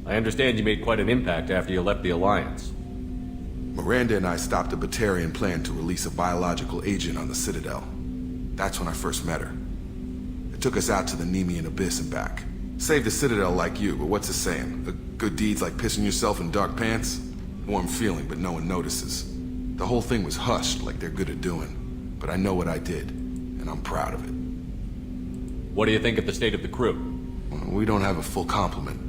I understand you made quite an impact after you left the Alliance. Miranda and I stopped a Batarian plan to release a biological agent on the Citadel. That's when I first met her. It took us out to the Nemean Abyss and back. Saved the Citadel like you, but what's the saying? A good deed's like pissing yourself in dark pants? Warm feeling, but no one notices. The whole thing was hushed like they're good at doing. But I know what I did, and I'm proud of it. What do you think of the state of the crew? Well, we don't have a full complement.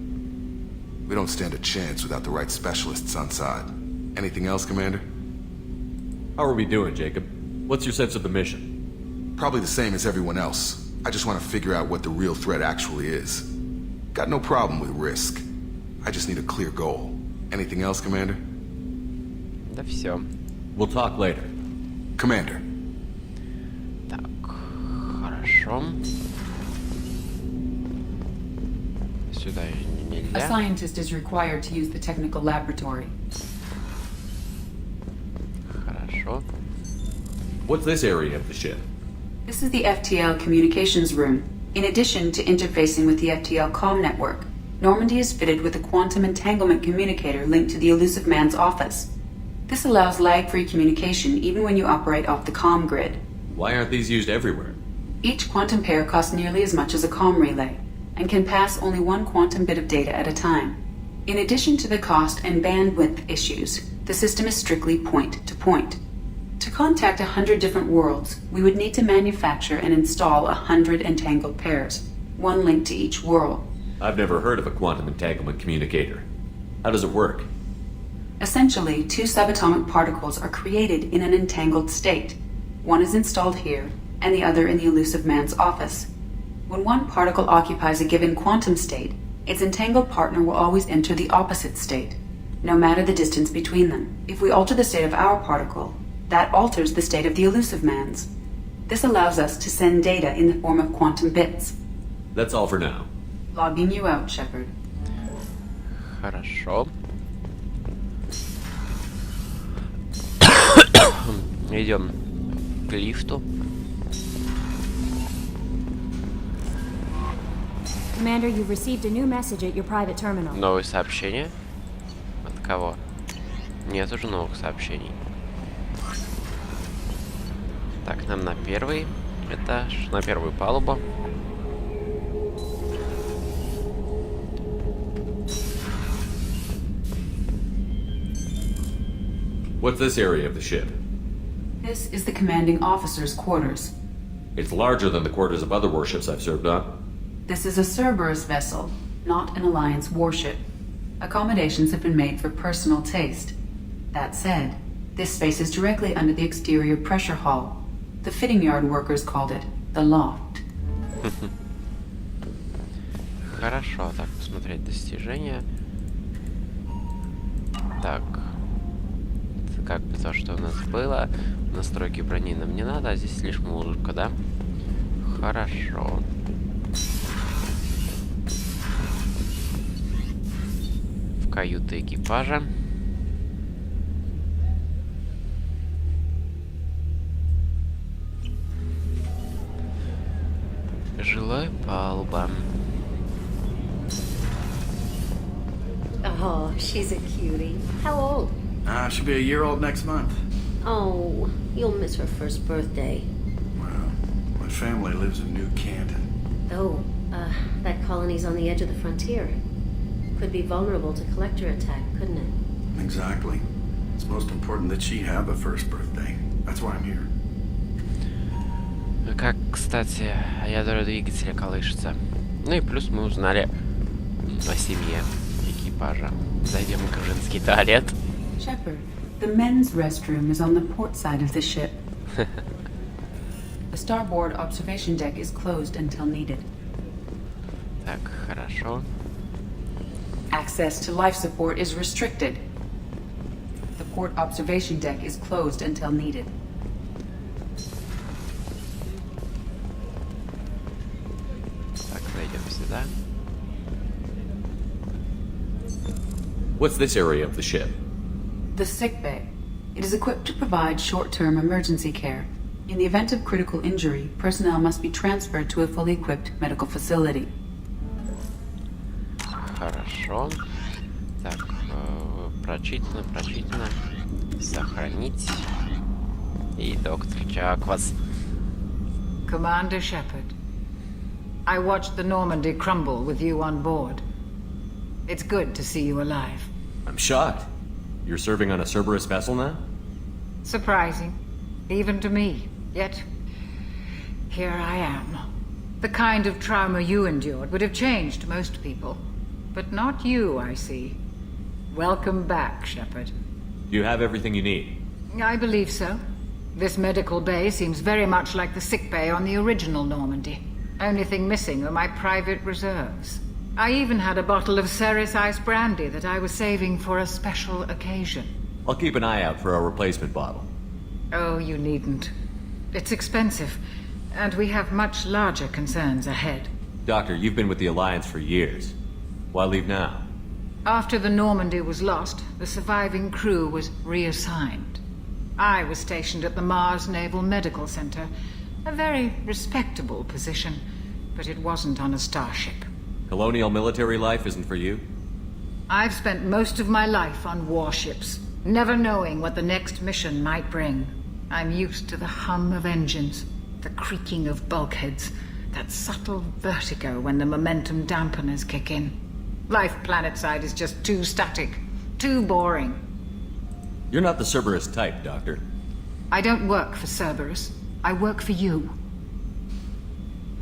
We don't stand a chance without the right specialists on side. Anything else, Commander? How are we doing, Jacob? What's your sense of the mission? Probably the same as everyone else. I just want to figure out what the real threat actually is. Got no problem with risk. I just need a clear goal. Anything else, Commander? Да все. We'll talk later. Commander. Так, хорошо. Сюда A нельзя. scientist is required to use the technical laboratory. Хорошо. What's this area of the ship? This is the FTL communications room. In addition to interfacing with the FTL comm network, Normandy is fitted with a quantum entanglement communicator linked to the Elusive Man's office. This allows lag-free communication even when you operate off the comm grid. Why aren't these used everywhere? Each quantum pair costs nearly as much as a comm relay, and can pass only one quantum bit of data at a time. In addition to the cost and bandwidth issues, the system is strictly point-to-point. To contact 100 different worlds, we would need to manufacture and install 100 entangled pairs, one linked to each world. I've never heard of a quantum entanglement communicator. How does it work? Essentially, two subatomic particles are created in an entangled state. One is installed here, and the other in the Elusive Man's office. When one particle occupies a given quantum state, its entangled partner will always enter the opposite state, no matter the distance between them. If we alter the state of our particle, that alters the state of the Elusive Man's. This allows us to send data in the form of quantum bits. That's all for now. Logging you out, Shepard. Хорошо. Идем к лифту. Commander, you've received a new message at your private terminal. Новые сообщения? От кого? Нет уже новых сообщений. Так, нам на первый этаж, на первую палубу. What's this area of the ship? This is the commanding officer's quarters. It's larger than the quarters of other warships I've served on. This is a Cerberus vessel, not an Alliance warship. Accommodations have been made for personal taste. That said, this space is directly under the exterior pressure hull. The fitting yard workers called it the loft. Хорошо, так, посмотреть достижения. Так. Это как бы то, что у нас было. Настройки брони нам не надо, а здесь лишь музыка, да? Хорошо. В каюты экипажа. Жилая палуба. Oh, she's a cutie. How old? She'll be a year old next month. Oh, you'll miss her first birthday. Well, my family lives in New Canton. Oh, that colony's on the edge of the frontier. Could be vulnerable to collector attack, couldn't it? Exactly. It's most important that she have a first birthday. That's why I'm here. Как, кстати, ядро двигателя колышется. Ну и плюс мы узнали о семье экипажа. Зайдем к женский туалет. Shepard, the men's restroom is on the port side of the ship. The starboard observation deck is closed until needed. Так, хорошо. Access to life support is restricted. The port observation deck is closed until needed. Так, зайдем сюда. What's this area of the ship? The sick bay. It is equipped to provide short-term emergency care. In the event of critical injury, personnel must be transferred to a fully equipped medical facility. Хорошо. Так, прочитано. Сохранить. И доктор Чаквас. Commander Shepard, I watched the Normandy crumble with you on board. It's good to see you alive. I'm shocked. You're serving on a Cerberus vessel now? Surprising, even to me. Yet, here I am. The kind of trauma you endured would have changed most people. But not you, I see. Welcome back, Shepard. Do you have everything you need? I believe so. This medical bay seems very much like the sick bay on the original Normandy. Only thing missing are my private reserves. I even had a bottle of Ceres Ice Brandy that I was saving for a special occasion. I'll keep an eye out for a replacement bottle. Oh, you needn't. It's expensive, and we have much larger concerns ahead. Doctor, you've been with the Alliance for years. Why leave now? After the Normandy was lost, the surviving crew was reassigned. I was stationed at the Mars Naval Medical Center, a very respectable position, but it wasn't on a starship. Colonial military life isn't for you? I've spent most of my life on warships, never knowing what the next mission might bring. I'm used to the hum of engines, the creaking of bulkheads, that subtle vertigo when the momentum dampeners kick in. Life planetside is just too static, too boring. You're not the Cerberus type, Doctor. I don't work for Cerberus. I work for you.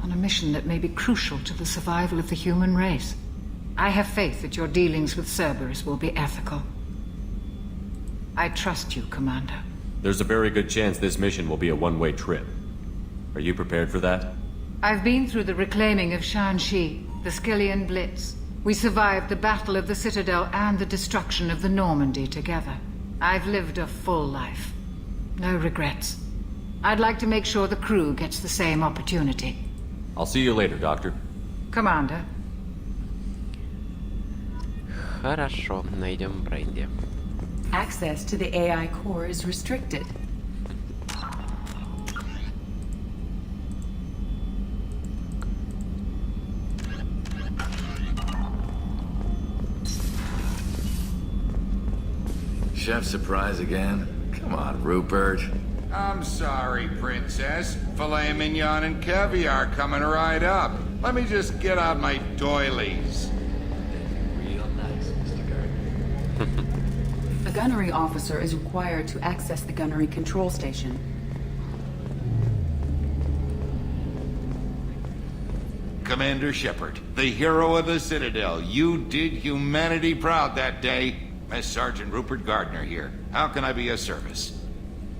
On a mission that may be crucial to the survival of the human race. I have faith that your dealings with Cerberus will be ethical. I trust you, Commander. There's a very good chance this mission will be a one-way trip. Are you prepared for that? I've been through the reclaiming of Shanxi, the Skillian Blitz. We survived the Battle of the Citadel and the destruction of the Normandy together. I've lived a full life. No regrets. I'd like to make sure the crew gets the same opportunity. I'll see you later, Doctor. Commander. Хорошо, найдем Бренди. Access to the AI core is restricted. Chef surprise again? Come on, Rupert. I'm sorry, Princess. Filet mignon and caviar coming right up. Let me just get out my doilies. Real nice, Mr. Gardner. A gunnery officer is required to access the gunnery control station. Commander Shepard, the hero of the Citadel. You did humanity proud that day. Mess Sergeant Rupert Gardner here. How can I be of service?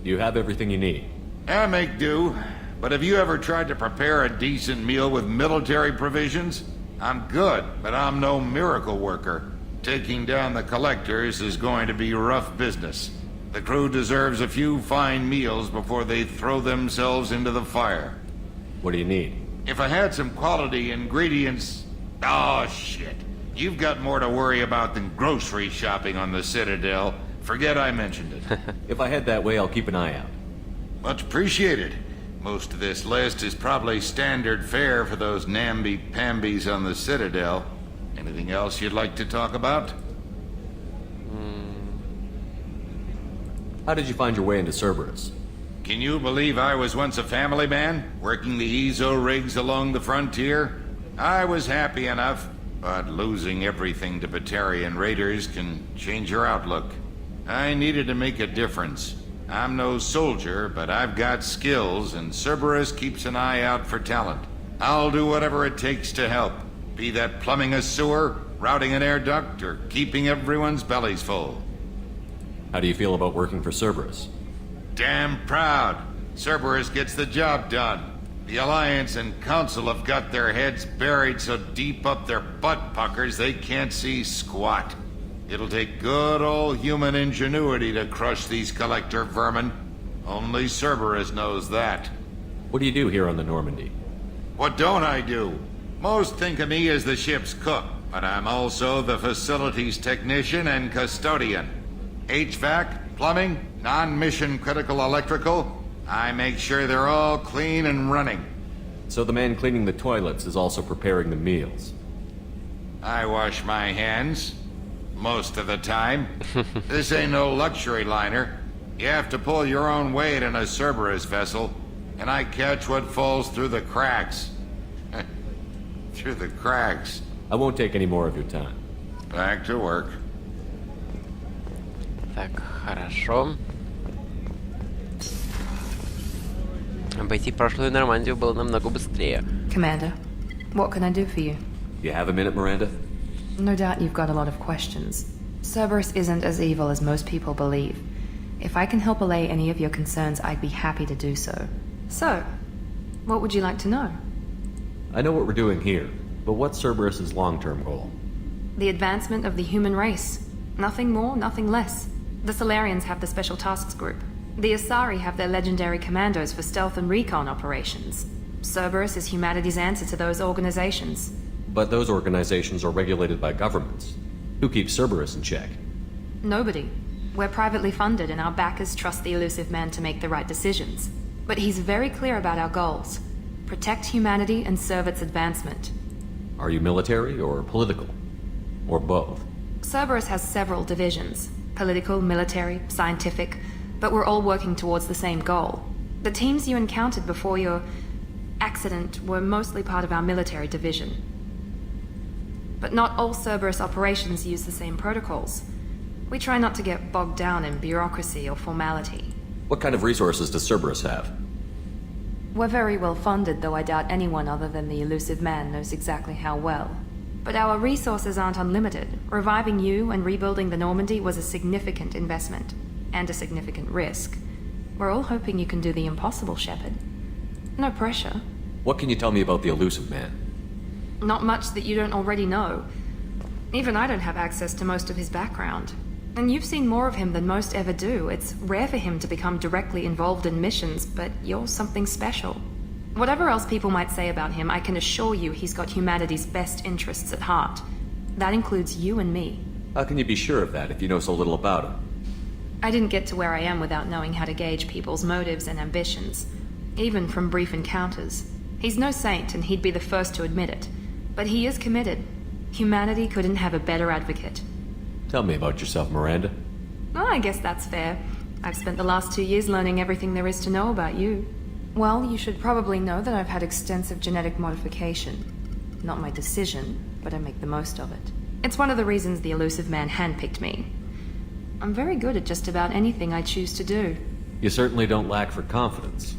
You have everything you need. I make do. But have you ever tried to prepare a decent meal with military provisions? I'm good, but I'm no miracle worker. Taking down the collectors is going to be rough business. The crew deserves a few fine meals before they throw themselves into the fire. What do you need? If I had some quality ingredients... Oh, shit. You've got more to worry about than grocery shopping on the Citadel. Forget I mentioned it. If I head that way, I'll keep an eye out. Much appreciated. Most of this list is probably standard fare for those namby-pambies on the Citadel. Anything else you'd like to talk about? How did you find your way into Cerberus? Can you believe I was once a family man, working the EZO rigs along the frontier? I was happy enough, but losing everything to Batarian raiders can change your outlook. I needed to make a difference. I'm no soldier, but I've got skills, and Cerberus keeps an eye out for talent. I'll do whatever it takes to help. Be that plumbing a sewer, routing an air duct, or keeping everyone's bellies full. How do you feel about working for Cerberus? Damn proud. Cerberus gets the job done. The Alliance and Council have got their heads buried so deep up their butt puckers they can't see squat. It'll take good old human ingenuity to crush these collector vermin. Only Cerberus knows that. What do you do here on the Normandy? What don't I do? Most think of me as the ship's cook, but I'm also the facilities technician and custodian. HVAC, plumbing, non-mission critical electrical. I make sure they're all clean and running. So the man cleaning the toilets is also preparing the meals. I wash my hands. Most of the time. This ain't no luxury liner. You have to pull your own weight in a Cerberus vessel, and I catch what falls through the cracks. Through the cracks. I won't take any more of your time. Back to work. Так, хорошо. Обойти прошлую Нормандию было намного быстрее. Commander, what can I do for you? You have a minute, Miranda? No doubt you've got a lot of questions. Cerberus isn't as evil as most people believe. If I can help allay any of your concerns, I'd be happy to do so. So, what would you like to know? I know what we're doing here, But what's Cerberus's long-term goal? The advancement of the human race. Nothing more, nothing less. The Solarians have the Special Tasks Group. The Asari have their legendary commandos for stealth and recon operations. Cerberus is humanity's answer to those organizations. But those organizations are regulated by governments. Who keeps Cerberus in check? Nobody. We're privately funded and our backers trust the elusive man to make the right decisions. But he's very clear about our goals. Protect humanity and serve its advancement. Are you military or political? Or both? Cerberus has several divisions. Political, military, scientific. But we're all working towards the same goal. The teams you encountered before your accident were mostly part of our military division. But not all Cerberus operations use the same protocols. We try not to get bogged down in bureaucracy or formality. What kind of resources does Cerberus have? We're very well funded, though I doubt anyone other than the elusive man knows exactly how well. But our resources aren't unlimited. Reviving you and rebuilding the Normandy was a significant investment. And a significant risk. We're all hoping you can do the impossible, Shepard. No pressure. What can you tell me about the elusive man? Not much that you don't already know. Even I don't have access to most of his background. And you've seen more of him than most ever do. It's rare for him to become directly involved in missions, but you're something special. Whatever else people might say about him, I can assure you he's got humanity's best interests at heart. That includes you and me. How can you be sure of that if you know so little about him? I didn't get to where I am without knowing how to gauge people's motives and ambitions. Even from brief encounters. He's no saint, and he'd be the first to admit it. But he is committed. Humanity couldn't have a better advocate. Tell me about yourself, Miranda. Oh, I guess that's fair. I've spent the last 2 years learning everything there is to know about you. Well, you should probably know that I've had extensive genetic modification. Not my decision, but I make the most of it. It's one of the reasons the elusive man handpicked me. I'm very good at just about anything I choose to do. You certainly don't lack for confidence.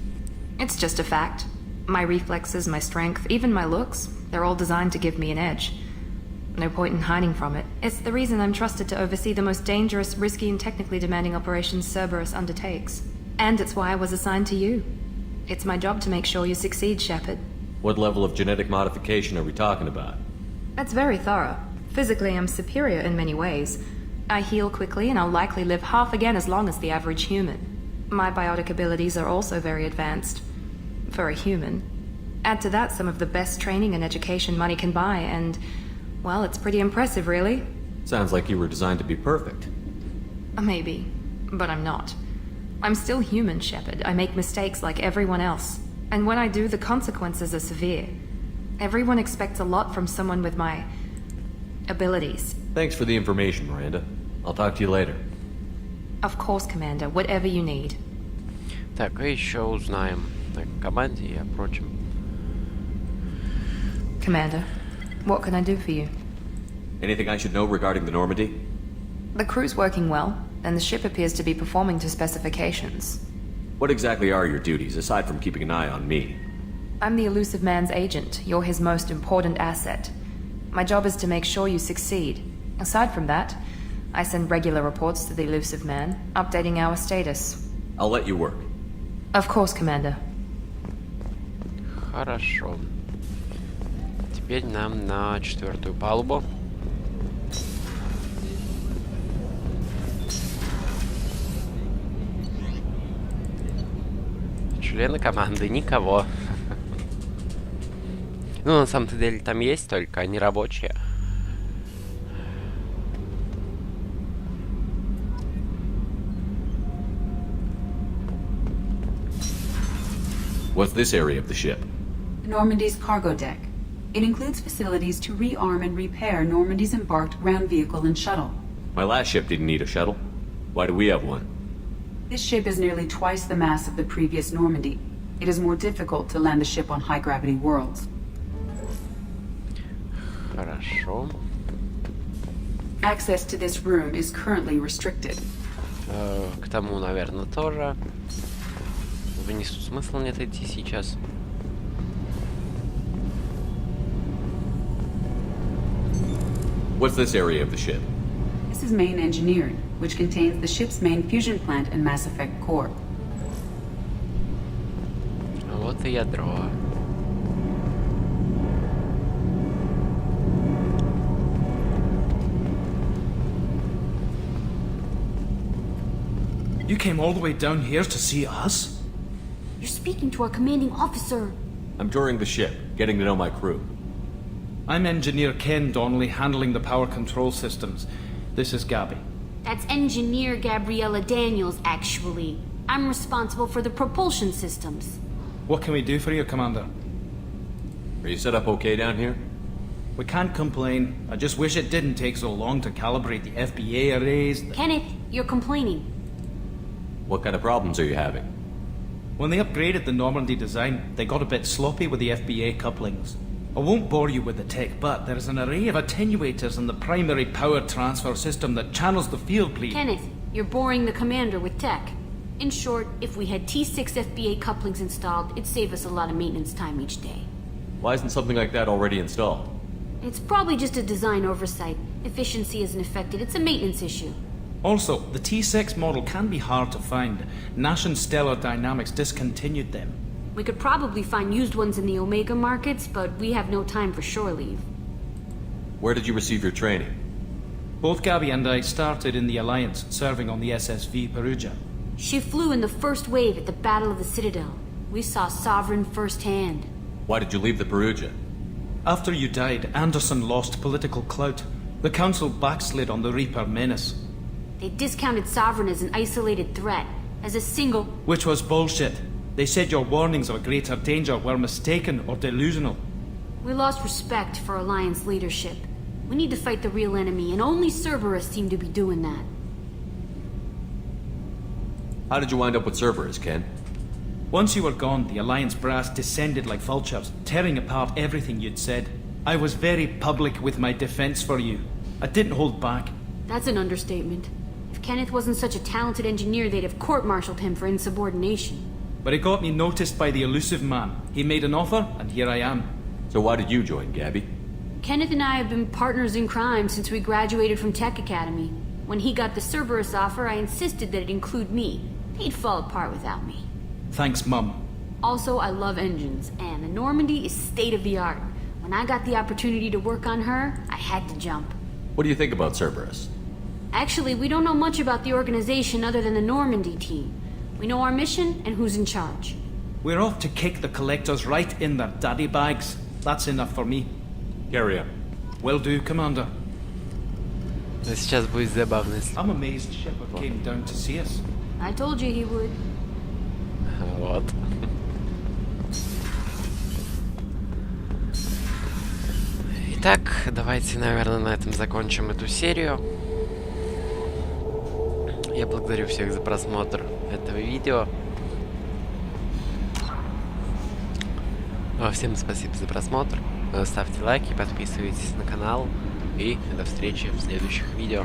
It's just a fact. My reflexes, my strength, even my looks, they're all designed to give me an edge. No point in hiding from it. It's the reason I'm trusted to oversee the most dangerous, risky, and technically demanding operations Cerberus undertakes. And it's why I was assigned to you. It's my job to make sure you succeed, Shepard. What level of genetic modification are we talking about? That's very thorough. Physically, I'm superior in many ways. I heal quickly, and I'll likely live half again as long as the average human. My biotic abilities are also very advanced. For a human. Add to that some of the best training and education money can buy, and... well, it's pretty impressive, really. Sounds like you were designed to be perfect. Maybe, but I'm not. I'm still human, Shepard. I make mistakes like everyone else. And when I do, the consequences are severe. Everyone expects a lot from someone with my... abilities. Thanks for the information, Miranda. I'll talk to you later. Of course, Commander. Whatever you need. Так, и еще узнаем о команде и о прочем. Commander, what can I do for you? Anything I should know regarding the Normandy? The crew's working well, and the ship appears to be performing to specifications. What exactly are your duties, aside from keeping an eye on me? I'm the elusive man's agent. You're his most important asset. My job is to make sure you succeed. Aside from that, I send regular reports to the elusive man, updating our status. I'll let you work. Of course, Commander. Хорошо. Теперь нам на 4-ю палубу. Члены команды никого. Ну, на самом-то деле там есть, только они рабочие. What's this area of the ship? Normandy's cargo deck. It includes facilities to rearm and repair Normandy's embarked ground vehicle and shuttle. My last ship didn't need a shuttle. Why do we have one? This ship is nearly twice the mass of the previous Normandy. It is more difficult to land the ship on high-gravity worlds. Хорошо. Access to this room is currently restricted. К тому, наверное, тоже. Внизу смысла нет идти сейчас. What's this area of the ship? This is main engineering, which contains the ship's main fusion plant and Mass Effect core. Вот и ядро. You came all the way down here to see us? You're speaking to our commanding officer. I'm touring the ship, getting to know my crew. I'm Engineer Ken Donnelly, handling the power control systems. This is Gabby. That's Engineer Gabriella Daniels, actually. I'm responsible for the propulsion systems. What can we do for you, Commander? Are you set up okay down here? We can't complain. I just wish it didn't take so long to calibrate the FBA arrays. Kenneth, you're complaining. What kind of problems are you having? When they upgraded the Normandy design, they got a bit sloppy with the FBA couplings. I won't bore you with the tech, but there is an array of attenuators in the primary power transfer system that channels the field bleed. Kenneth, you're boring the commander with tech. In short, if we had T6 FBA couplings installed, it'd save us a lot of maintenance time each day. Why isn't something like that already installed? It's probably just a design oversight. Efficiency isn't affected, it's a maintenance issue. Also, the T6 model can be hard to find. Nash and Stellar Dynamics discontinued them. We could probably find used ones in the Omega markets, but we have no time for shore leave. Where did you receive your training? Both Gabby and I started in the Alliance, serving on the SSV Perugia. She flew in the first wave at the Battle of the Citadel. We saw Sovereign firsthand. Why did you leave the Perugia? After you died, Anderson lost political clout. The Council backslid on the Reaper menace. They discounted Sovereign as an isolated threat, as a single... Which was bullshit. They said your warnings of a greater danger were mistaken or delusional. We lost respect for Alliance leadership. We need to fight the real enemy, and only Cerberus seem to be doing that. How did you wind up with Cerberus, Ken? Once you were gone, the Alliance brass descended like vultures, tearing apart everything you'd said. I was very public with my defense for you. I didn't hold back. That's an understatement. If Kenneth wasn't such a talented engineer, they'd have court-martialed him for insubordination. But it got me noticed by the elusive man. He made an offer, and here I am. So why did you join, Gabby? Kenneth and I have been partners in crime since we graduated from Tech Academy. When he got the Cerberus offer, I insisted that it include me. He'd fall apart without me. Thanks, Mum. Also, I love engines, and the Normandy is state-of-the-art. When I got the opportunity to work on her, I had to jump. What do you think about Cerberus? Actually, we don't know much about the organization other than the Normandy team. We know our mission and who's in charge. We're off to kick the collectors right in their daddy bags. That's enough for me. Carry on. Will do, Commander. Сейчас будет забавно, если... I'm amazed Shepard came down to see us. I told you he would. Вот. Итак, давайте, наверное, на этом закончим эту серию. Я благодарю всех за просмотр этого видео. Всем спасибо за просмотр. Ставьте лайки, подписывайтесь на канал. И до встречи в следующих видео.